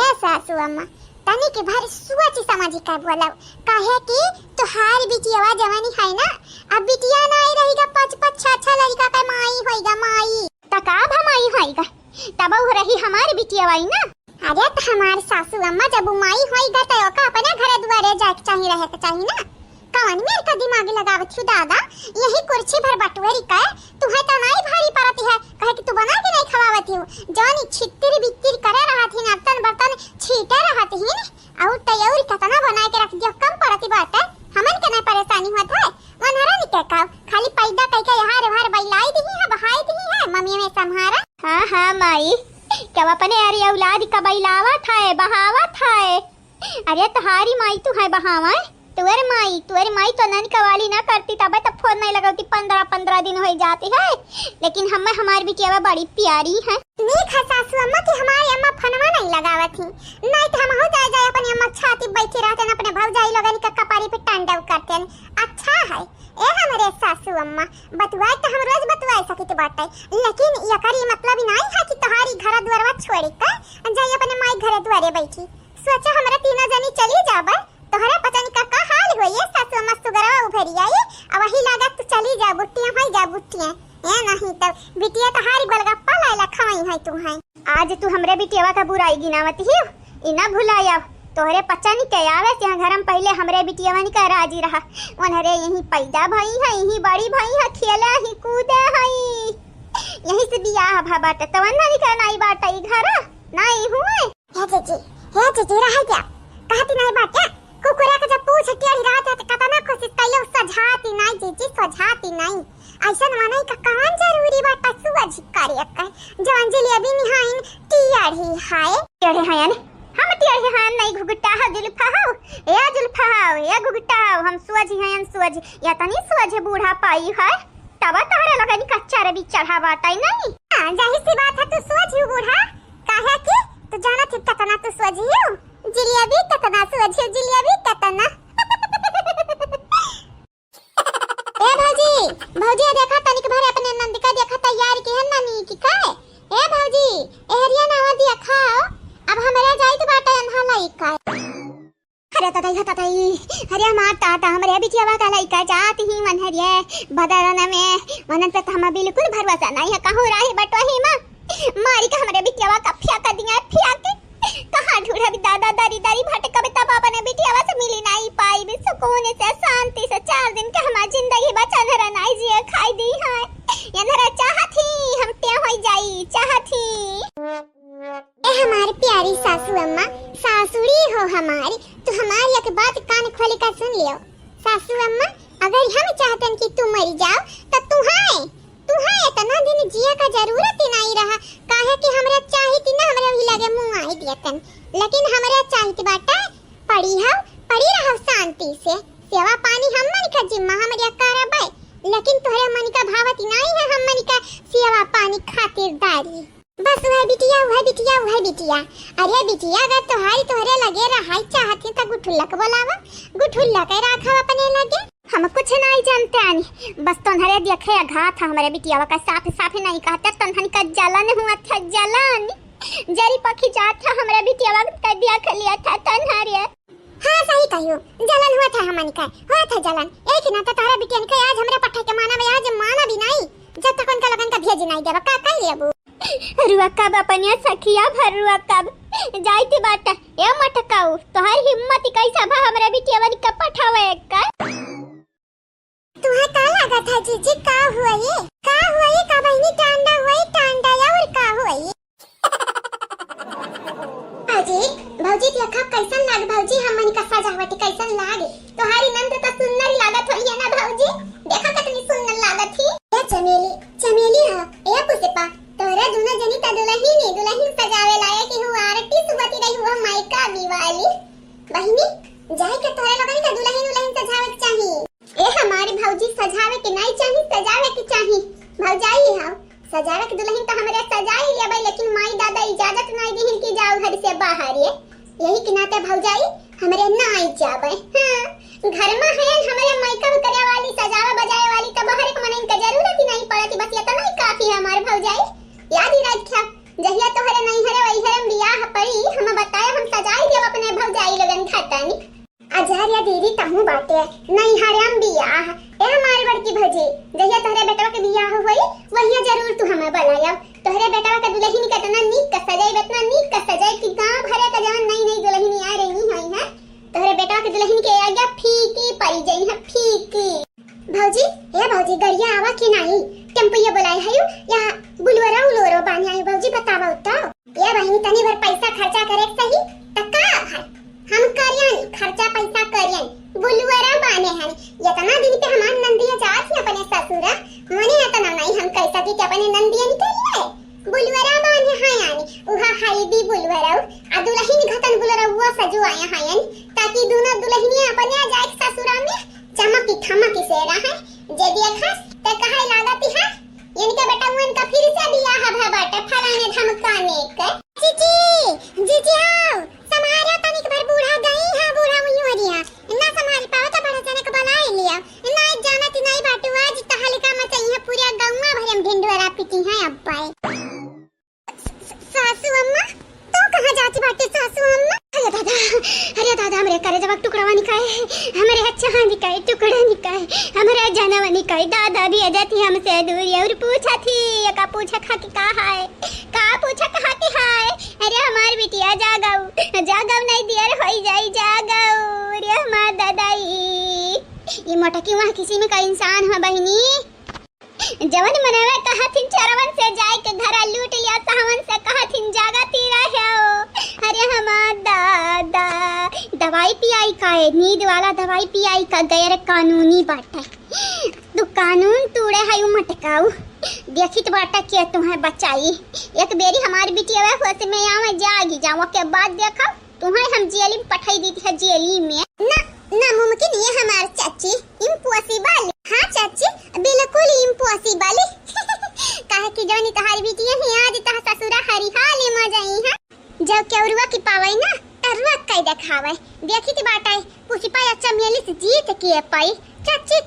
ए सासू अम्मा तनी के भर सोच समझ कर बोला काहे कि तोहार बिटियावा जवानी है ना, अब बिटिया नहीं रहेगा पांच पांच छह लड़का का माई होएगा माई तकाब हमाई होएगा तब हो रही हमारी बिटियावा ना। अरे तो हमार सासू अम्मा जब माई होएगा तो का अपने घर द्वारे जाके चाहिए रहे के चाहिए ना। कवन मेर का दिमाग लगावत छु दादा, यही कुर्सी भर बटुएरी का तू है तो नहीं भारी पड़ती है, कहे कि तू बना के नहीं खवावत हूं, जानी छित्तिर बित्तिर करे रहत ही नर्तन बर्तन छीटे रहत ही और तैयारी कतना बना के रख दियो, कम पड़ती बात है हमन के नहीं परेशानी होत है। वनहरा नि के का खाली पैदा कह के यहाँ रे बइलाई दी है बहाई दी है मम्मी में संहारा। हां हां माई क्या अपने अरे औलाद का बइलावा था बहावा था। अरे तुम्हारी माई तू है बहावा तुअर माई तो नन कवाली ना करती तब तक फोन नहीं लगाती 15 दिन हो जाती है, लेकिन हम हमारी बिटिया बड़ी प्यारी है। नीक है सासू अम्मा कि हमारी अम्मा फनवा नहीं लगावत थी, नहीं तो हम हो जाए अपनी अम्मा छाती बैठी रहते न अपने भौजाई लोगन का कपारी पे टांडव करते न। अच्छा है ए हमारे सासू अम्मा बतवाए तो हम रोज बतवाए सकी तो बात है, लेकिन ये करी मतलब नहीं है कि तुम्हारी घर द्वारवा छोड़ी का जाई अपने माई घर द्वारे बैठी। सोचा हमरा तीनों जनी चली जाबे तोहरा पता नहीं का हाल होई है सासू अम्मा सुगरवा उभरी आई अब वही लागत तू चली जा बुट्टियां होई जा बुट्टियां ए नहीं तब बिटिया तहारी गोलगप्पा लायला खवाई है तू है। आज तू हमरे बिटियावा का बुराई गिनावत ही इना भुलाया तोहरे पचा नहीं के आवे से घर में पहले हमरे बिटियावा नहीं का राजी रहा, उनहरे यही पैदा भई है यही बड़ी भई है खेला ही कूदे है यही से बियाह भा बात तो नहीं का नहीं बात ई घर नहीं हुए। हे जी रह गया कहती नहीं बात क्या कुकुरा के जब पूछ टेढ़ी रहत है तो कतना कोशिश कइयो सझाती नहीं जीजी सझाती नहीं ऐसा माने का कान जरूरी बात सुअज करे का जो अंजलि अभी निहाइन टियाड़ी हाय टेढ़े हाय ने हम टेढ़े हाय नहीं घुगटा हा जुल्फा या घुगटा हम सुअज हैं सुअज या तनी सुअज बूढ़ा पाई है तब तोहरे लगनी कच्चा रे बीच चढ़ा बात नहीं। हां जाहिर सी बात है तू सुअज बूढ़ा काहे कि तू जाना थी कतना तू सुअज हियो जिलेबी कतना सुअज जिलेबी कतना। ए भौजी देखा तनिक भरे अपने नंदिका देखा तैयार की है नानी की काय ए भौजी एरिया ना दिया खाओ अब हमरा जाई तो बाटा अन्हा लाई काय। अरे ततई अरे माता ता हमरे बिटियावा का लइका जात ही मन हरिए बदरन में मनन पे हम बिल्कुल भरोसा नहीं है कहूं रहे बटवाही मां मारी का हमरे बिटियावा का फिया दिया फिया के कहां ढूंढा भी दादा दारी भटका बे तब अपने बिटियावा से मिली नहीं पाई भी सुकून से शांति से 4 दिन के हमारी जिंदगी बचा धरा नहीं जिए खाई दी है ये धरा चाहत ही हम ते होई जाई चाहत ही। ए हमारी प्यारी सासू अम्मा सासुरी हो हमारी तो हमारी एक बात कान खोल कर सुन लियो सासू अम्मा अगर हम चाहतन कि तू मर जाओ तो तू है इतना दिन जिया का जरूरत ही नहीं रहा काहे कि हमरा चाहिए ना हमरा भी लगे मुंह आई दियतन, लेकिन हमरा चाहिए बाटा पड़ी रहो शांति से सेवा पानी हमन का जिम्मा हमरा करबे, लेकिन तोहरे मन का भावत नहीं है हमन का सेवा पानी खातिरदारी। बस वह बिटिया वह बिटिया वह बिटिया। अरे बिटिया अगर तोहरे लगे रहाई चाहती तो गुठुल्ला को बोलावा, गुठुल्ला के राखा अपने लगे। हम कुछ नहीं जानते आनी, बस तुम्हारे देखे घात हमारे बिटिया का साफ साफ नहीं कहते तन्हन का जलन हुआ था, जलन जरी पखी जात था हमारे बिटिया का देख लिया था तन्हारे। हाँ सही कहियो, जलन हुआ था हमन का, हुआ था जलन। एक ना तो तारा बिटिया के आज हमरे पट्टे के माना में आज माना भी नहीं, जब तक उनका लगन का भेज नहीं देबा का कर लेबू। रुआ कब अपनिया सखिया भर रुआ कब जाईती बाटा ए मटकाऊ तोहर हिम्मत कैसा भा हमरे बिटिया वाली का पठावे का। तुम्हें का लगा था जीजी का हुआ ये का बहनी टांडा हुआ टांडा या और का हुआ ये। भौजी भौजी देखा कैसन लाग भौजी हमनी का सजावट कैसन लागे, तोहारी नंद तो सुंदर लागत होई है ना भौजी, देखा कितनी सुंदर लागत थी। ए चमेली चमेली हां ए पुष्पा तोरा दुना जनी ता दुल्हन सजावे लायक ही हुआ आरती सुबती रही हुआ मायका विवाली बहिनी जाए के तोरा लगन का दुल्हन सजावे के चाहिए। ए हमारी भौजी सजावे के नहीं चाहिए, सजावे के चाहिए भौजाई हां सजावे के दुल्हन तो हमरे सजाई लेबै, लेकिन माई दादा इजाजत नहीं दिहिन कि जाओ घर से बाहर ये, यही के नाते भौजाई हमरे नहीं जाबै। हां घर में है हमरे मायका करे वाली सजावा बजाए वाली तो बाहर के मनन का जरूरत ही नहीं पड़ती, बस इतना ही काफी है हमारे भौजाई। याद ही रखा जहिया तोहरे नहीं हरे वही हरे बियाह पड़ी हम बताए हम सजाई देव अपने भौजाई लगन खतनी आजारिया दीदी तहु बाटे नहीं हरे हम बियाह ए हमारी बड़की भौजी जहिया तोहरे बेटवा के बियाह होई वहिया जरूर तू हमें बुलाया। तोहरे बेटवा के दुल्हन कितना नीक का सजाई इतना नीक का सजाई कि गांव भरे का जवन नई नई दुल्हन आ रही है तोहरे बेटवा के दुल्हन के आगे फीकी पड़ी जाई है फीकी। भौजी ए भौजी गरिया आवा के नहीं टेम्पो बुलाए है या बुलवरा उलोरो बानी आई भौजी बतावा तो ये बहनी तनी भर पैसा खर्चा करे सही तका है हम करियन खर्चा पैसा करियन बुलवरा बाने हैं इतना दिन पे हमार नंदिया जात है अपने ससुरा मने इतना नहीं हम कैसा कि अपने नंदिया निकल बुलवरा बाने हैं यानी उहा हाईदी बुलवरा आ दुल्हन घतन बुलवरा वो सजो आया हैं ताकि दोनों दुल्हनियां अपने जाए ससुरा में चमकी थमकी से रहे जे देखा ते कहे लागती है इनके बेटा मुन का फिर से बियाह है बाटे फलाने धमकाने के। जीजी आओ समारो तनिक भर बूढ़ा गई है बूढ़ा मुहरिया ना समारी पाओ तो बड़ा जने को बनाए लिया ना जानती नहीं बाटू आज तहलिका में चाहिए पूरा गौवा भरम ढिंडोरा पिटी है अब्बा। सासू अम्मा तो कहां जाती बाटे सासू अम्मा। अरे दादा हमरे करे जब टुकड़ा निकाय हमरे अच्छा निकाय टुकड़ा निकाय हमरे जानवा निकाय दादा भी आ जाती हमसे दूर और पूछा थी का पूछा खा के का है का पूछा कहा के है। अरे हमार बिटिया जागाऊ नहीं दियर होई जाई जागाऊ रे हमार दादाई ये मोटा की वहां किसी में का इंसान है बहनी जवन मनवे कहा थिन चरवन से जाए के घरा लूट लिया सहवन से कहा थिन जागती रहे हो। अरे हमार दादा दवाई पियाई का है नींद वाला दवाई पियाई का गैर कानूनी बाटा तू कानून तोड़े है मटकाऊ देखित बाटा के तुम्हें बचाई एक बेरी हमारी बिटिया होश में आवे जागी जाओ के बाद देखा तुम्हें हम जेल में पठाई दी थी जेल में ना मुमकिन ये हमार चाची इम्पॉसिबल। हाँ चाची बिल्कुल इम्पॉसिबल कहे कि जोनी तहारी बिटिया है आज तह ससुरा हरिहाल में जाई है जब केवरुआ की पावे ना तरुआ कई दिखावे देखी ती बाटा पुष्पा अच्छा मेली से जीत के पाई चाची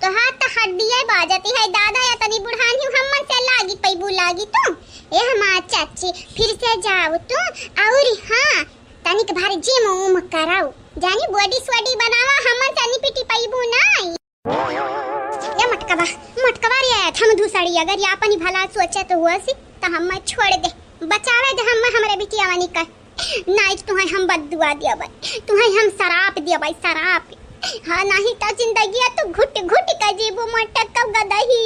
तो हाथ हड्डियां बाजती है दादा या तनी बुढ़ानी हमन से लागी पई बुलागी तो ए हमार चाची फिर से जाओ तो और हां तनिक भारी जिम उम कराओ जानी बॉडी स्वडी बनावा हमन से पिटी पईबू नहीं। ये मटकवा रे हम दूसरी अगर या अपनी भला सोचे तो हुआ सी तो हम छोड़ दे बचावे दे हम हमरे बिटिया वानी का नाइट तुम्हें हम बददुआ दिया भाई तुम्हें हम शराब दिया भाई शराब हाँ नहीं तो जिंदगी तो घुट घुट का जीबू मटक कब गदही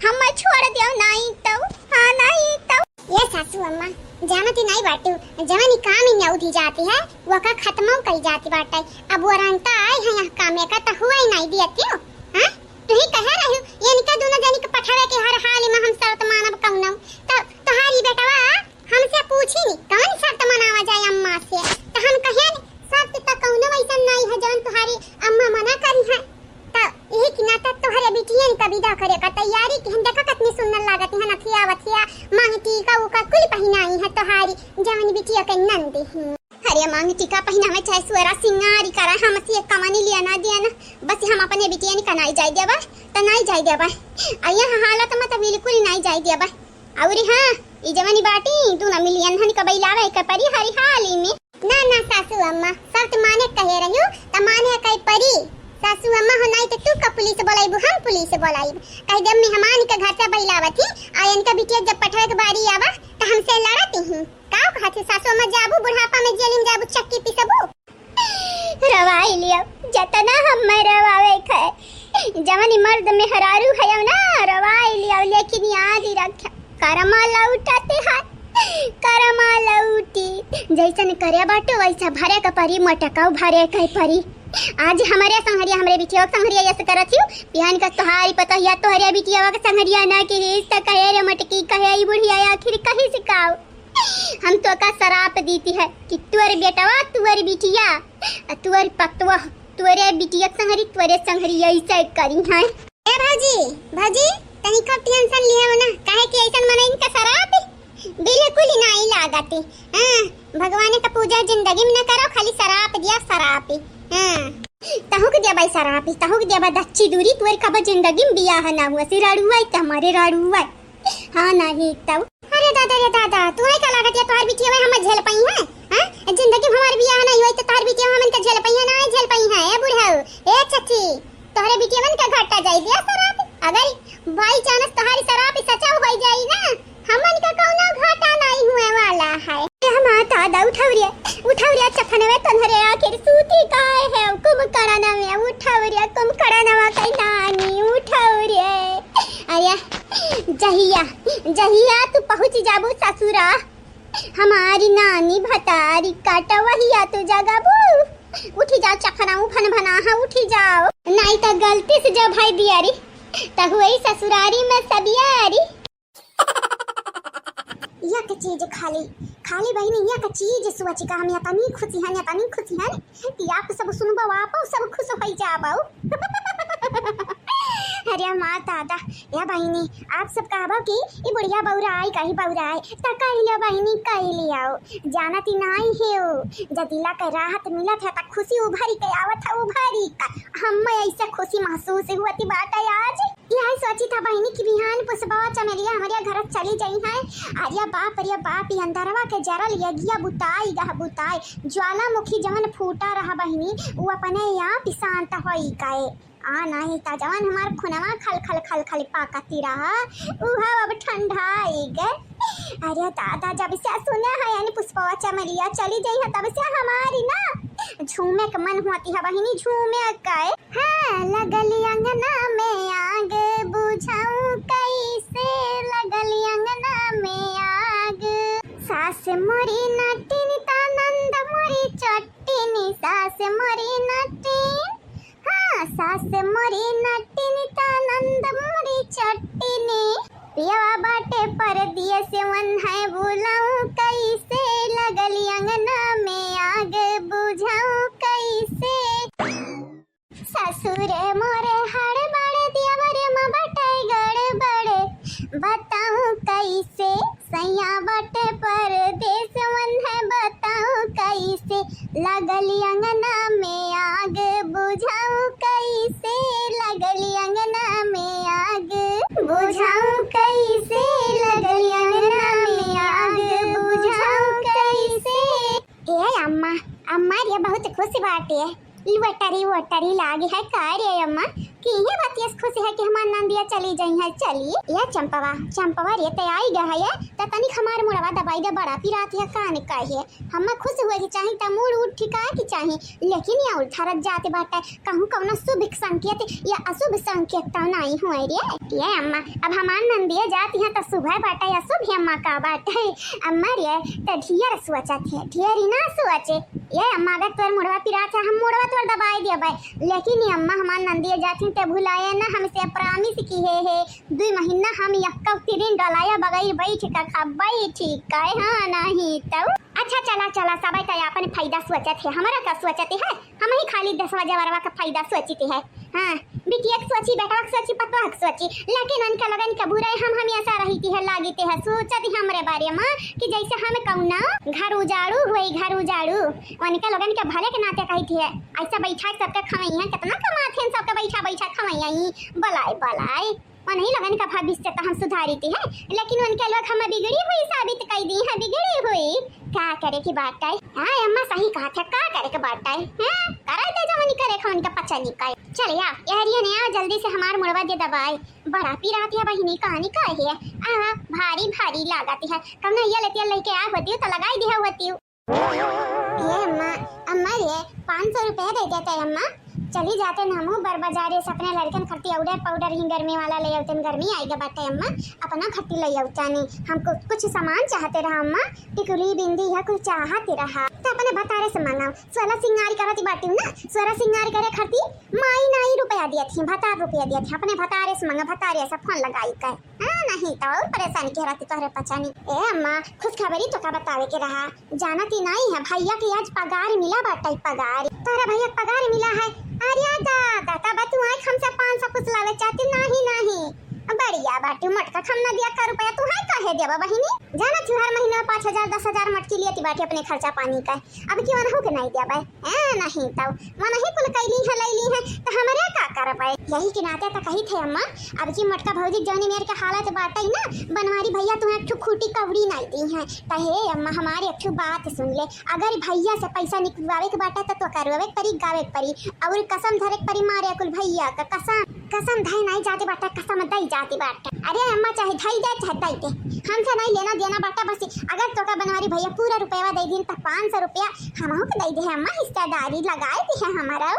हम छोड़ दियो नहीं तो हाँ नहीं तो ये सासू अम्मा जानती नहीं बाटू जवानी काम ही नहीं जाती है वो का खत्म कई जाती बाटा अब वो रंता आई है यहाँ काम का तो हुआ ही नहीं दियती हो। हां तू ही कह रही हो ये निका दोनों जनी के पठावे के हर हाल में हम शर्त मानब कहूं तो तोहारी बेटवा हमसे पूछी नहीं कौन शर्त मनावा जाए अम्मा से तो हम कहे शर्त तो कहूं वैसा नहीं है जवन तुम्हारी अम्मा मना करी है तो यही कि नाता तोहरे बिटियन का विदा करे का तैयारी कि हम देखा कितनी सुंदर लागत है नथिया वथिया मांगती का वो का है तोहारी जवानी बिटिया के नंदी। अरे मांग टीका पहना में चाहे सुअरा सिंगारी करा हम से कमानी लिया ना दिया ना बस हम अपने बिटिया ने कनाई जाई देबा तनाई जाई देबा आया हालत में तो बिल्कुल नहीं जाई देबा और हां ई जवानी बाटी तू ना मिलियन हन कबई लावे के परी हरी हाली में ना ना सासू अम्मा सब तो माने कहे रहियो त माने कई परी सासू अम्मा हो नहीं तो तू का पुलिस बोलाइबू हम पुलिस बोलाइब कह दे मेहमान के घर से बैलावत ही आयन का बिटिया जब पठवे के बारी आवा त हमसे लड़ती हूं का कहत सासू अम्मा जाबू बुढ़ापा में जेल में जाबू चक्की पिसबू रवाई लियो जतना हम रवावे खे जवानी मर्द में हरारू है ना रवाई लियो लेकिन याद ही रख करमा लौटाते हाथ करमा लौटी जैसन करे बाटो वैसा भरे का परी मटकाऊ भरे कई परी आज हमारे संगरिया हमरे बिटिया संगरिया ऐसे करत हियो बिहान का तोहारी पता या तोहरे बिटिया का संगरिया ना के रिश्ता कहे रे मटकी कहे ई बुढ़िया आखिर कहीं सिखाओ हम तो का शराप दीती है कि तुअर बेटवा तुअर बिटिया तुअर पतवा तुअरे बिटिया संगरी ऐसे करी है ए भाजी भाजी तनी का टेंशन लिया ना काहे कि ऐसन मने इनका शराप बिल्कुल नहीं लागती हां भगवान का पूजा जिंदगी में न करो खाली शराप दिया शराप हां तहु के देबा शराप तहु के देबा दच्ची दूरी तुअर का जिंदगी में बियाह ना हुआ से राड़ुआ त हमारे राड़ुआ हां नहीं तब अरे दादा तू है का लागत है तोहर बिटिया में हम झेल पई है हां जिंदगी में हमार बियाह नहीं होई तो तोहर बिटिया हमन के झेल पई है ना झेल पई है ए बुढ़ऊ ए चची तोहरे बिटिया मन का घाटा जाई दिया शराब अगर भाई चांस तोहरी शराब सचा हो जाई ना हमन का कौनो घाटा नहीं हुए वाला है हम दादा उठावरिया चखने में तन्हरे आखिर सूती काहे है कुम कराना में उठावरिया कुम कराना वा कई नानी उठावरिया अरे जहिया तू पहुंच जाबू ससुरा हमारी नानी भतारी काटा वहिया तू जगाबू उठी जाओ चखना उफन बना हाँ उठी जाओ नहीं तो गलती से जब भाई दियारी तो हुई ससुरारी में सबियारी यक चीज खाली बहनी यक चीज सोच का हम यानी खुशी है कि आप सब सुनबो आप सब खुश हो जाबो अरे माँ दादा या बहनी आप सब कहबो कि ई बुढ़िया बौरा आई कहीं बौरा आई त कहलिया बहनी कहली आओ जानती नहीं है जदिला के राहत मिलत है त खुशी उभरी के आवत है उभरी का हम ऐसे खुशी महसूस हुआती बात है आज यही सोची था बहनी की बिहान पुष्पवा चमेलिया हमारे घर चली जाई है अरे बाप ये अंदरवा के जरल यगिया बुताई ज्वालामुखी जवन फूटा रहा बहनी वो अपने आप शांत होई काए आ नहीं ता जवन हमार खुनवा खल खल पाकती रहा उहा अब ठंडाई गए अरे दादा जब से सुने है यानी पुष्पवा चमेलिया चली जाई है तब से हमारी ना झूमे का मन होती है बहनी झूमे काए हां लगली अंगना में आग बुझाऊं कैसे लगली अंगना में आग सास मोरी नटिन तानंद मोरी चट्टिनी सास मोरी नटिन हाँ सास मोरी नटिन तानंद मोरी चट्टिनी पियावा बाटे पर दिए से मन है बुलाऊं कैसे लगली अंगना में आग बुझाऊं कैसे ससुरे मोरे हड़ बड़े दिया बरे मां बटाई गड़ बड़े बताऊं कैसे सैया बटे पर देश मन है बताऊं कैसे लगली अंगना में आग बुझाऊं कैसे लगली अंगना में आग बुझाऊं कैसे लगली अंगना में आग बुझाऊं कैसे ए अम्मा ये बहुत खुश बात है वटरी लागी है कार्य अम्मा कि ये बात ये खुशी है कि हमार नंदिया चली जाई है चलिए ये चंपवा रे ते आई गया है त तनिक हमार मुड़वा दबाई दे बड़ा पिरात है कान काहे हम खुश हुए कि चाहे त मूड उठ ठिका कि चाहे लेकिन ये उठरत जाते बाटे कहूं कौन शुभ संकेत या अशुभ संकेत त नहीं हुए रे ये अम्मा अब हमार नंदिया जाती है त शुभ बाटे या शुभ अम्मा का बाटे अम्मा रे त ढियर सोचत है ढियर ना सोचे ये अम्मा अगर तोर मुड़वा पिरात है हम मुड़वा तोर दबाई दे भाई लेकिन ये अम्मा हमार नंदिया जाती ते भुलाया ना हमसे प्रॉमिस की है 2 महीना हम यक्का तिरिन डलाया बगैर बैठ का खा बैठ का हां नहीं तो अच्छा चला चला सब तो अपन फायदा सोचत है, हमारा का सोचते है, हम ही खाली 10 जवरवा का फायदा सोचते है। हाँ बिटिया के सोची, बेटा के सोची, पतवा के सोची, लेकिन उनका लगन का बुरा हम ऐसा रहती है लागते है सोचती हमरे बारे में कि जैसे हम कहूँ घर उजाड़ू हुई, घर उजाड़ू उनका लगन के भले के नाते कहती है ऐसा बैठा सबके खवई है, कितना कमाते हैं सबके बैठा बैठा खवई बलाए बलाए नहीं लगन का भविष्य तो हम सुधारती है, लेकिन उनके लोग हम बिगड़ी हुई साबित कर दी है, बिगड़ी हुई क्या करे की बात है। हाँ अम्मा सही कहा था, क्या करे की बात है, करे दे जो नहीं करे उनका पचा निकाय। चल यार ये नया जल्दी से हमार मुड़वा दे दबाई, बड़ा पी रहा थी बहिनी कहानी का है भारी भारी लगाती है, कम ना ये लेती लेके आ होती तो लगाई दिया होती। ये अम्मा अम्मा ये 500 रुपए दे देते है अम्मा, चली जाते न हम बर बाजारे से अपने लड़कन खट्टी औडर पाउडर ही गर्मी वाला ले आते, गर्मी आएगा बाटे अम्मा अपना खट्टी ले आते नहीं, हमको कुछ सामान चाहते रहा अम्मा, टिकुली बिंदी या कुछ चाहते रहा तो अपने भतारे से मांगा, सोलह सिंगार करती बाटी ना, सोलह सिंगार करे खट्टी माई नाई रुपया दिया थी, भतार रुपया दिया थी, अपने भतारे से मांगा, भतारे से फोन लगाई कर नहीं तो और परेशानी के रहती तोहरे पचानी। ए अम्मा खुशखबरी तो का बतावे के रहा, जानती नहीं है भैया की आज पगार मिला बाटा, पगार तोहरा भैया पगार मिला है। अरे दादा तब तू आज हमसे 500 कुछ लावे चाहती नहीं बढ़िया बाटी मटका खम ना दिया का रुपया तू है कहे देवा बहिनी, जाना तू हर महीना 5000 10,000 मटकी लियती बाटी अपने खर्चा पानी का, अब क्यों ना हो के नहीं दिया भाई नहीं तो मन ही कुल कैली है लैली है तो हमारे का कर पाए, यही के नाते तो कही थे अम्मा अब की मटका भौजी जौनी मेरे के हालत बाटा ही ना बनवारी भैया तुम्हें एक खूटी कवड़ी नहीं दी है, कहे अम्मा हमारी एक बात सुन ले, अगर भैया से पैसा निकलवावे के बाटा तो करवावे परी गावे परी और कसम धरे परी मारे कुल भैया का कसम धई नहीं जाते बाटा, कसम दई जाती बाटा। अरे अम्मा चाहे धई दे चाहे दई दे हमसे नहीं लेना देना बाटा, बस अगर तो का बनवारी भैया पूरा रुपया दे दिन तो 500 रुपया हमहू के दई दे अम्मा, हिस्सेदारी लगाए दी है हमारा,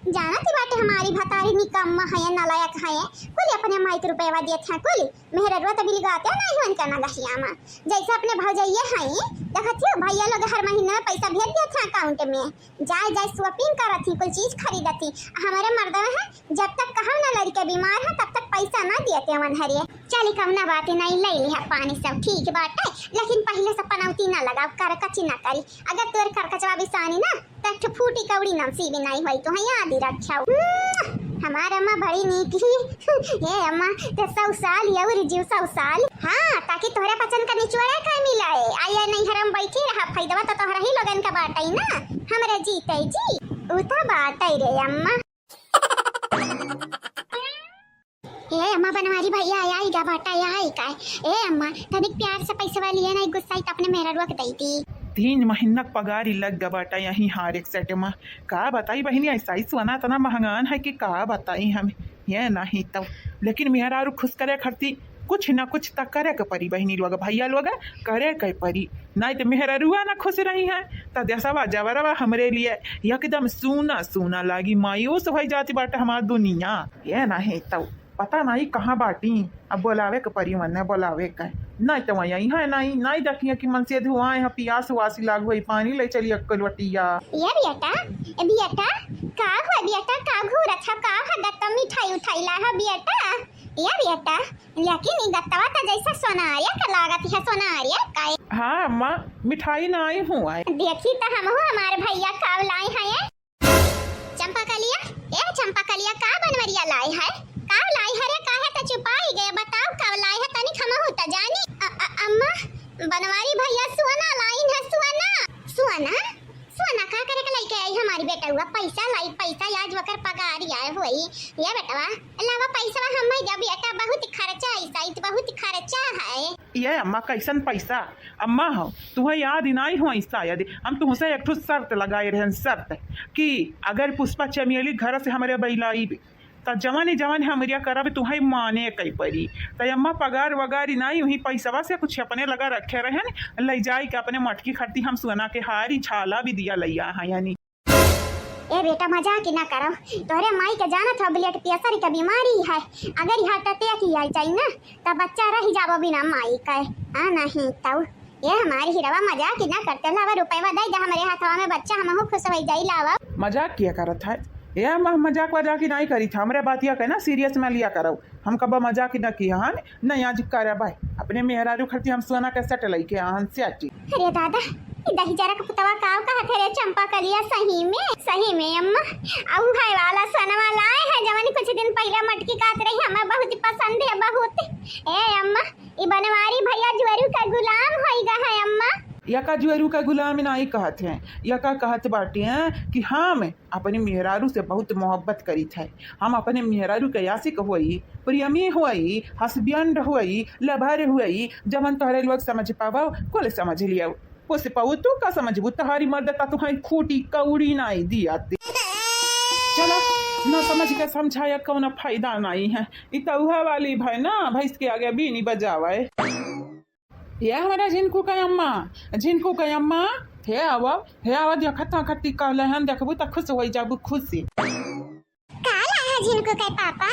जाना थी बाटे हमारी भतारी निकम्मा है नालायक है कुल अपने माई के रुपया दिए थे, कुल मेहरा रुआ तभी लगाते नहीं उनका ना गहियामा जैसे अपने भौजैया है देखती हो भैया लोग हर महीने पैसा भेज दिए थे अकाउंट में, जाए शॉपिंग करती कुल चीज खरीदती, हमारे मर्द है जब तक कहा ना लड़के बीमार है तब तक पैसा ना देते मन हरिये, चली कम ना बात नहीं ले ली है पानी सब ठीक बात है, लेकिन पहले से पनौती ना लगाओ कर कच्ची ना करी, अगर तोर कर कचवा बिसानी ना तो फूटी कौड़ी नमसी भी नहीं हुई तो याद ही रखाओ। हमारा अम्मा बड़ी निकली ये अम्मा तो 100 साल या और जीव 100 साल, हाँ ताकि तोहरे पचन का निचोड़ा का मिलाए आया नहीं हरम बैठी रहा फायदा तो तोहरा ही लोगन का बाटाई ना, हमरे जीते जी उता बाटाई रे अम्मा। ए अम्मा बनवारी भैया आएगा बाटा आई का, ए अम्मा तनिक प्यार से पैसा वाली है ना गुस्सा तो अपने मेरा रुक दई थी, 3 महीना पगार लग गा बाटा यही हार एक सेट में, का बताई बहनी ऐसा ही सोना तना महंगान है कि का बताई हम ये नहीं तो, लेकिन मेहरा खुश करे खरती कुछ ना कुछ तक करे के परी बहनी लोग भैया लोग करे के परी, नहीं तो मेहरा रुआ ना खुश रही है तो दसवा जवरवा हमरे लिए एकदम सूना सूना लागी, मायूस हो जाती बाटा हमार दुनिया, ये नहीं तो पता नहीं कहाँ बाटी, अब बोलावे के परी मन बोलावे का नहीं तो यही है नहीं देखिए कि मन से धुआं है पियास वासी लागू है पानी ले चलिए अक्कलवटिया। ये बेटा का हुआ बेटा का घूर अच्छा का है गत्ता मिठाई उठाई ला है बेटा, ये बेटा लेकिन गत्तावा तो जैसा सोनारिया का लागत है सोनारिया का, हाँ अम्मा मिठाई ना आई हूँ देखी तो हम हमारे भैया का लाई है चंपा कलिया, ए चंपा कलिया का बनवरिया लाई है का लाई है रे काहे तो छुपाई गए बताओ का लाई है तनी खमा होता जानी। अम्मा बनवारी भैया सुना लाइन है सुना का करे के लेके आई हमारी बेटा हुआ पैसा लाई पैसा आज वकर पगार आए होई ये बेटवा अलावा पैसा हम जब बेटा बहुत खर्चा ऐसा तो बहुत खर्चा है, ये अम्मा कैसन पैसा अम्मा हो तुम्हें याद ही नहीं हो शायद हम तुमसे एक शर्त लगाए रहे शर्त कि अगर पुष्पा चमेली घर से हमारे बैलाई तो जवान हमरिया करब तुम्हें माने कई परी, तो अम्मा पगार वगार नहीं वही पैसा से कुछ अपने लगा रखे रहे न ले जाए के अपने मटकी खरती हम सोना के हारी छाला भी दिया लिया है यानी। ए बेटा मजाक ना करो, तोरे माई के जाना था ब्लड प्रेशर की बीमारी है, अगर हार्ट अटैक ही आ जाए ना तो बच्चा रह जाबो बिना माई का, नहीं तो ये हमारी हिरवा मजाक ना करते लावा रुपया दे जा हमारे हाथवा में बच्चा हम खुश हो जाई लावा, मजाक किया करत है ये हम मजाक वजाक ही नहीं करी था हमारे बात यह कहना सीरियस में लिया करो, हम कब मजाक ही न किया हन नहीं आज कर भाई अपने मेहरारू खर्ची हम सोना के सेट लई के हन से आची। अरे दादा दही जरा का पुतवा काव कहत है रे चंपा कलिया सही में अम्मा आऊ है वाला सनवा लाए है जवानी कुछ दिन पहले मटकी काट रही हमें बहुत पसंद है बहुत। ए अम्मा ई बनवारी भैया जुआरू का गुलाम होइगा है अम्मा। यका जुएरू का गुलाम नहीं कहत हैं, यका कहत बाटे हैं कि हम अपने मेहरारू से बहुत मोहब्बत करी थे। हम अपने मेहरारू के आशिक हुई, प्रेमी हुई, हस्बैंड हुई, लभर हुई। जवन तोहरे लोग समझ पावा कोले समझ लिया पोसे पाऊ तू का समझबू तहारी मर्द ता तुम्हारी खूटी कौड़ी नहीं दिया। चलो न समझ के समझाया कौन फायदा नहीं है। इतउहा वाली भाई ना भैंस के आगे भी नहीं बजावे। ये हमारा झिनकू का अम्मा हे आवा देखता खट्टी कहले हन देखबू त खुश हो जाबू खुशी। काला है झिनकू का पापा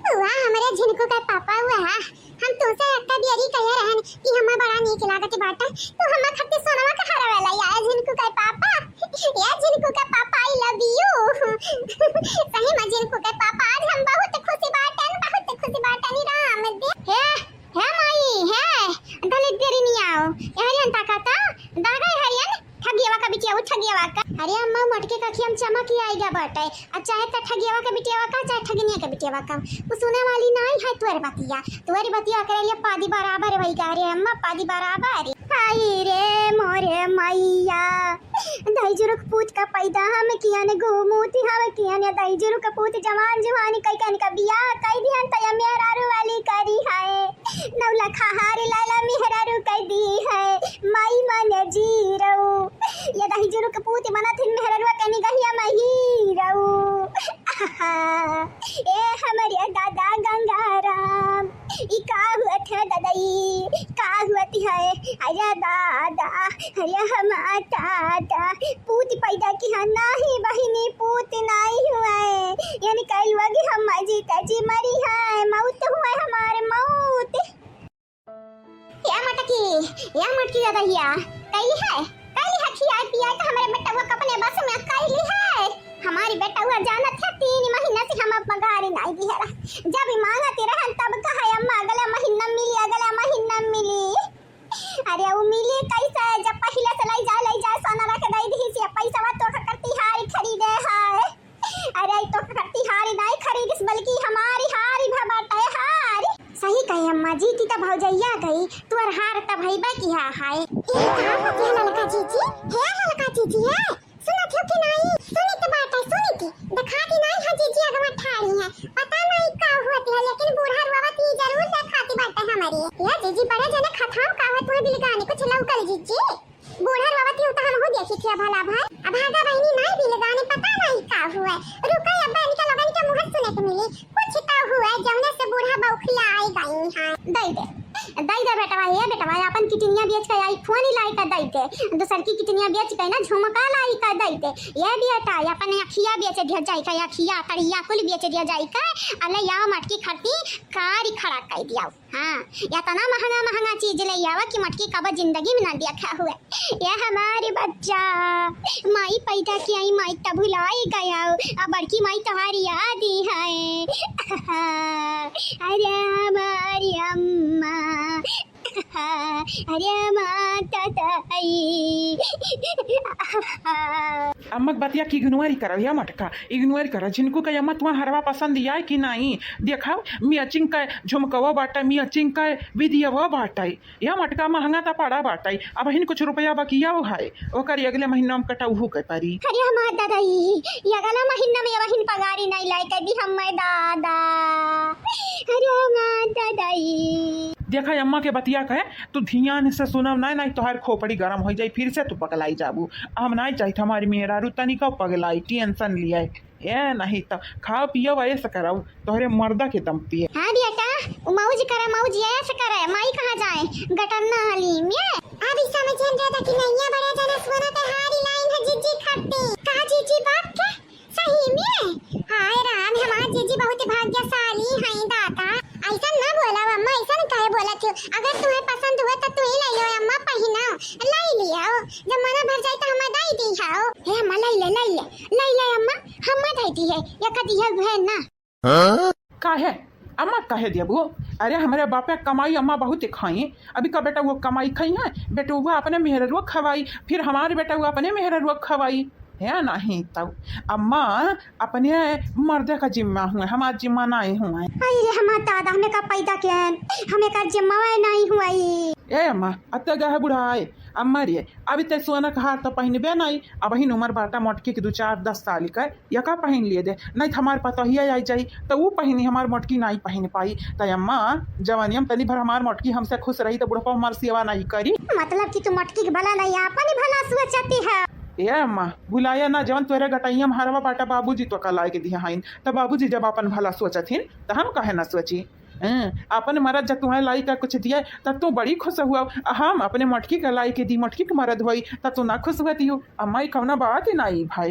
हुआ हमारे झिनकू का पापा हुआ हम तुमसे एकटा बियरी कहे रहन कि हमें बड़ा नीक लागत बाटा तो हम खट्टी सोनवा का हरा वाला या झिनकू का पापा या झिनकू का पापा आई लव यू। सही में झिनकू का पापा आज हम बहुत खुशी बाटन राम दे हे माई हे दलित देरी नहीं आओ हरियन ताकाता दागा हरियन ठगियावा का बिटियावा ठगियावा का। अरे अम्मा मटके का खियम चमक ही आएगा बाटे अब चाहे तो ठगियावा का बिटियावा का चाहे ठगनिया का बिटियावा का वो सुने वाली नहीं है तुअर बतिया करे लिए पादी बराबर वही का। रे अम्मा पादी बराबर हाय रे मोरे मैया दही जुरुक पूत का पैदा हम किया ने गोमूती हम किया ने दही जुरुक पूत जवान जवानी कई कन का बियाह कई दिहन तया मेहरारू वाली करी है नौला खहार लाला मेहरारू कई दी है माई मन जीरो ये दही जुरुक पूत मना थिन मेहरारू कनी गहिया महीरो। ए हमारे दादा गंगाराम ई का हुआ था दादाई का हुआ है अरे दादा अरे हम दादा पूत पैदा किया नहीं बहिनी पूत नहीं हुआ है यानी कल वगी हम जीता जी मरी है मौत हुआ है हमारे मौत। या मटकी दादा कैली है खिया पिया का हमारे बेटा हुआ अपने बस में कैली है हमारी बेटा हुआ जाना था 3 महीना से हम पगार नहीं दिया जब मांगते रहे तब कहा अम्मा अगला महीना मिली। अरे वो मिली कैसे जब पहले से ले जा सोना रख दई दी से पैसा तो करती हारी खरीदे है। अरे तो करती हारी नहीं खरीदिस बल्कि हमारी हारी भबाटा हारी। सही कही अम्मा जीती तो भौजैया गई तुअर हार त भईबा की हाय। ये ललका जीजी है सुना थियो कि नहीं सुनी तो बात है सुनी थी दिखाती नहीं है जीजी अगवा ठाड़ी है पता नहीं का होती है लेकिन बूढ़ा बाबा जरूर दिखाती बात है हमारी। या जीजी बड़े जने खथाओ का है तुम्हें बिलगाने कुछ लौकल जीजी बूढ़ा बाबा थी तो हम हो देखी थी भला भाई अब भागा बहनी नहीं बिलगाने पता नहीं का हुआ रुका अब्बा इनका लगन का मुहर सुने को मिली कुछ तो हुआ जौने से बूढ़ा बौखला आई गई हां दई दे बेटवा अपन किटनिया बेच के आई फोन ही लाई का दई दे दूसर की किटनिया बेच के ना झुमका लाई का दई दे ये बेटा अपन अखिया बेच दिया जाई का अखिया करिया कुल बेच दिया जाई का अले या मटकी खरती कारी खड़ा कर दिया। हां या तना महंगा चीज ले आवा कि मटकी कब जिंदगी में ना देखा हुआ। ये हमारे बच्चा माई पैदा की आई माई तब भुलाई गया अब बड़की माई तुम्हारी याद ही है। अरे हमारी अम्मा अरे माता ताई अम्मा बतिया की इग्नोर करो या मटका इग्नोर करो जिनको का अम्मा तुम्हारा हरवा पसंद आए कि नहीं देखा मैचिंग का झुमकवा बाटा मैचिंग का विधियवा बाटा या मटका महंगा ता पड़ा बाटा अब हिन कुछ रुपया बकिया वो है ओकर अगले महीना में कटाऊ के पारी। अरे हमार दादा ये अगला महीना में वहिन पगारी नहीं लाई कर दी हम दादा। अरे हमार दादा देखा अम्मा के बतिया कहे तू ध्यान से सुनब नहीं तोहार खोपड़ी गरम हो जाई फिर से तू पगलाई जाबू। हम नहीं चाहिए हमारी मेहरारू तनिका पगलाई टेंशन लिया ये नहीं तो खाओ पियो ऐसा करो तोहरे मर्दा के दम पिए। हाँ बेटा मौज ऐसे करे माई कहाँ जाए गटन्ना हली में अब इस समय जान रहा था कि नहीं बड़ा जना सुना तो हारी लाइन है जीजी खट्टी का जीजी बात के सही में। हाय राम हमार जीजी बहुत भाग्यशाली है दादा ऐसा ना बोला अम्मा ऐसा काहे बोला थी अगर तुम्हें पसंद हुआ तो तू ही ले लो अम्मा पहनाओ ले लिया जब मना भर जाए तो हमें दे दी जाओ। हे अम्मा ले अम्मा हम दे दी है या कदी है ना का है अम्मा कहे देबू अरे हमारे बापे कमाई अम्मा बहुत खाई अभी का बेटा वो कमाई खाई है बेटा वो अपने मेहररुआ खवाई फिर हमारे बेटा वो अपने मेहररुआ खवाई है नहीं तब अम्मा अपने मर्दे का जिम्मा हुए हमारा जिम्मा नहीं हुआ है। अरे हमार दादा हमें का पैदा किया हमें का जिम्मा नहीं हुआ ये। ए अम्मा अब तक गए बुढ़ाए अम्मा रे अभी तक सोना का हार तो पहनबे नहीं अब ही उम्र बाटा मोटकी के 2-4-10 साल का या का पहन लिए दे नहीं हमारे पता ही आई जाई तो वो पहनी हमारे मोटकी नहीं पहन पाई तो अम्मा जवानियम तली भर हमारे मोटकी हमसे खुश रही तो बुढ़पा हमारी सेवा नहीं करी। मतलब कि तू मोटकी के भला नहीं अपन भला सोचती है। ए अम्मा भुलाया ना जवन तोरे गटैया हरवा बाटा बाबूजी तो का लाए के दिया हाइन तो बाबूजी जब अपन भला सोचथिन तो हम कहे ना सोची अपन मरद जब तुम्हें लाई का कुछ दिया तब तो बड़ी खुश हुआ हम अपने मटकी का लाई के दी मटकी के मरद हुई तब तो ना खुश हुआ हो अम्मा कौना बात ही नहीं भाई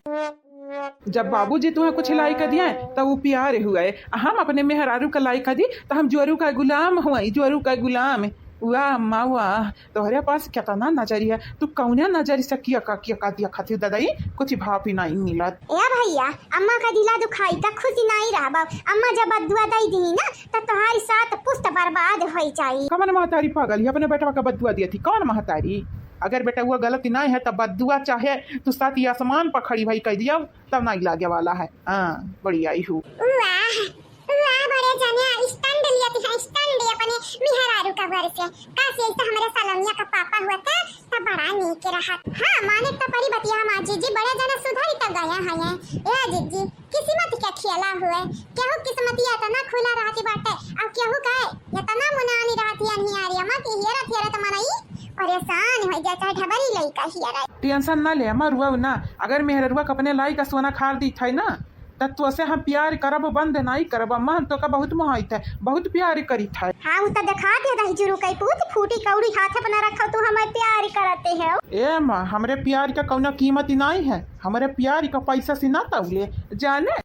जब बाबूजी तुम्हें कुछ लाई का दिया तब वो प्यारे हुए हम अपने मेहरारू का लाई का दी तो हम जोरू का गुलाम हुआ जोरू का गुलाम वाह अम्मा वाह तोहरे पास कितना नजरिया तू कौने नजर से किया दिया खाती दादाई कुछ भाव ही नहीं मिला। ए भैया अम्मा का दिला दुखाई तक खुशी नहीं रहा बाब अम्मा जब बदुआ दई दी ना तब तुम्हारी साथ पुस्त बर्बाद हो जाई। कमन महतारी पागल ही अपने बेटा का बदुआ दिया थी कौन महतारी अगर बेटा हुआ गलती नहीं है तब बदुआ चाहे तो साथ ही आसमान पर खड़ी भाई कह दिया तब नहीं लागे वाला है। बड़ी आई हूँ बड़े जाने स्टैंड लिया था स्टैंड अपने मिहरारू का घर से कासे ऐसा हमारे सलमिया का पापा हुआ था तब बड़ा नीक रहा। हाँ माने तो परी बतिया हम जीजी बड़े जना सुधारी तक गया है ए जीजी किस्मत क्या खेला हुआ केहू किस्मतिया इतना खुला रहती बाटे अब केहू कहे इतना मुनानी रहती नहीं आ रही अम्मा की हेरा थेरा तो मनाई परेशान हो जाता है ढबरी लइका हियरा। टेंशन ना ले अमर रुआ ना अगर मेहरुआ अपने लाई का सोना खार दी था ना तत्व से हम प्यार करब बंद नहीं करब अम्मा हम तो का बहुत मोहित है बहुत प्यार करी था। हाँ वो तो दिखा दे रही जुरू कई पूछ फूटी कौड़ी हाथ बना रखा तू हमें प्यार करते है। ए माँ हमरे प्यार का कौना कीमत नहीं है हमारे प्यार का पैसा से ना तौले जाने।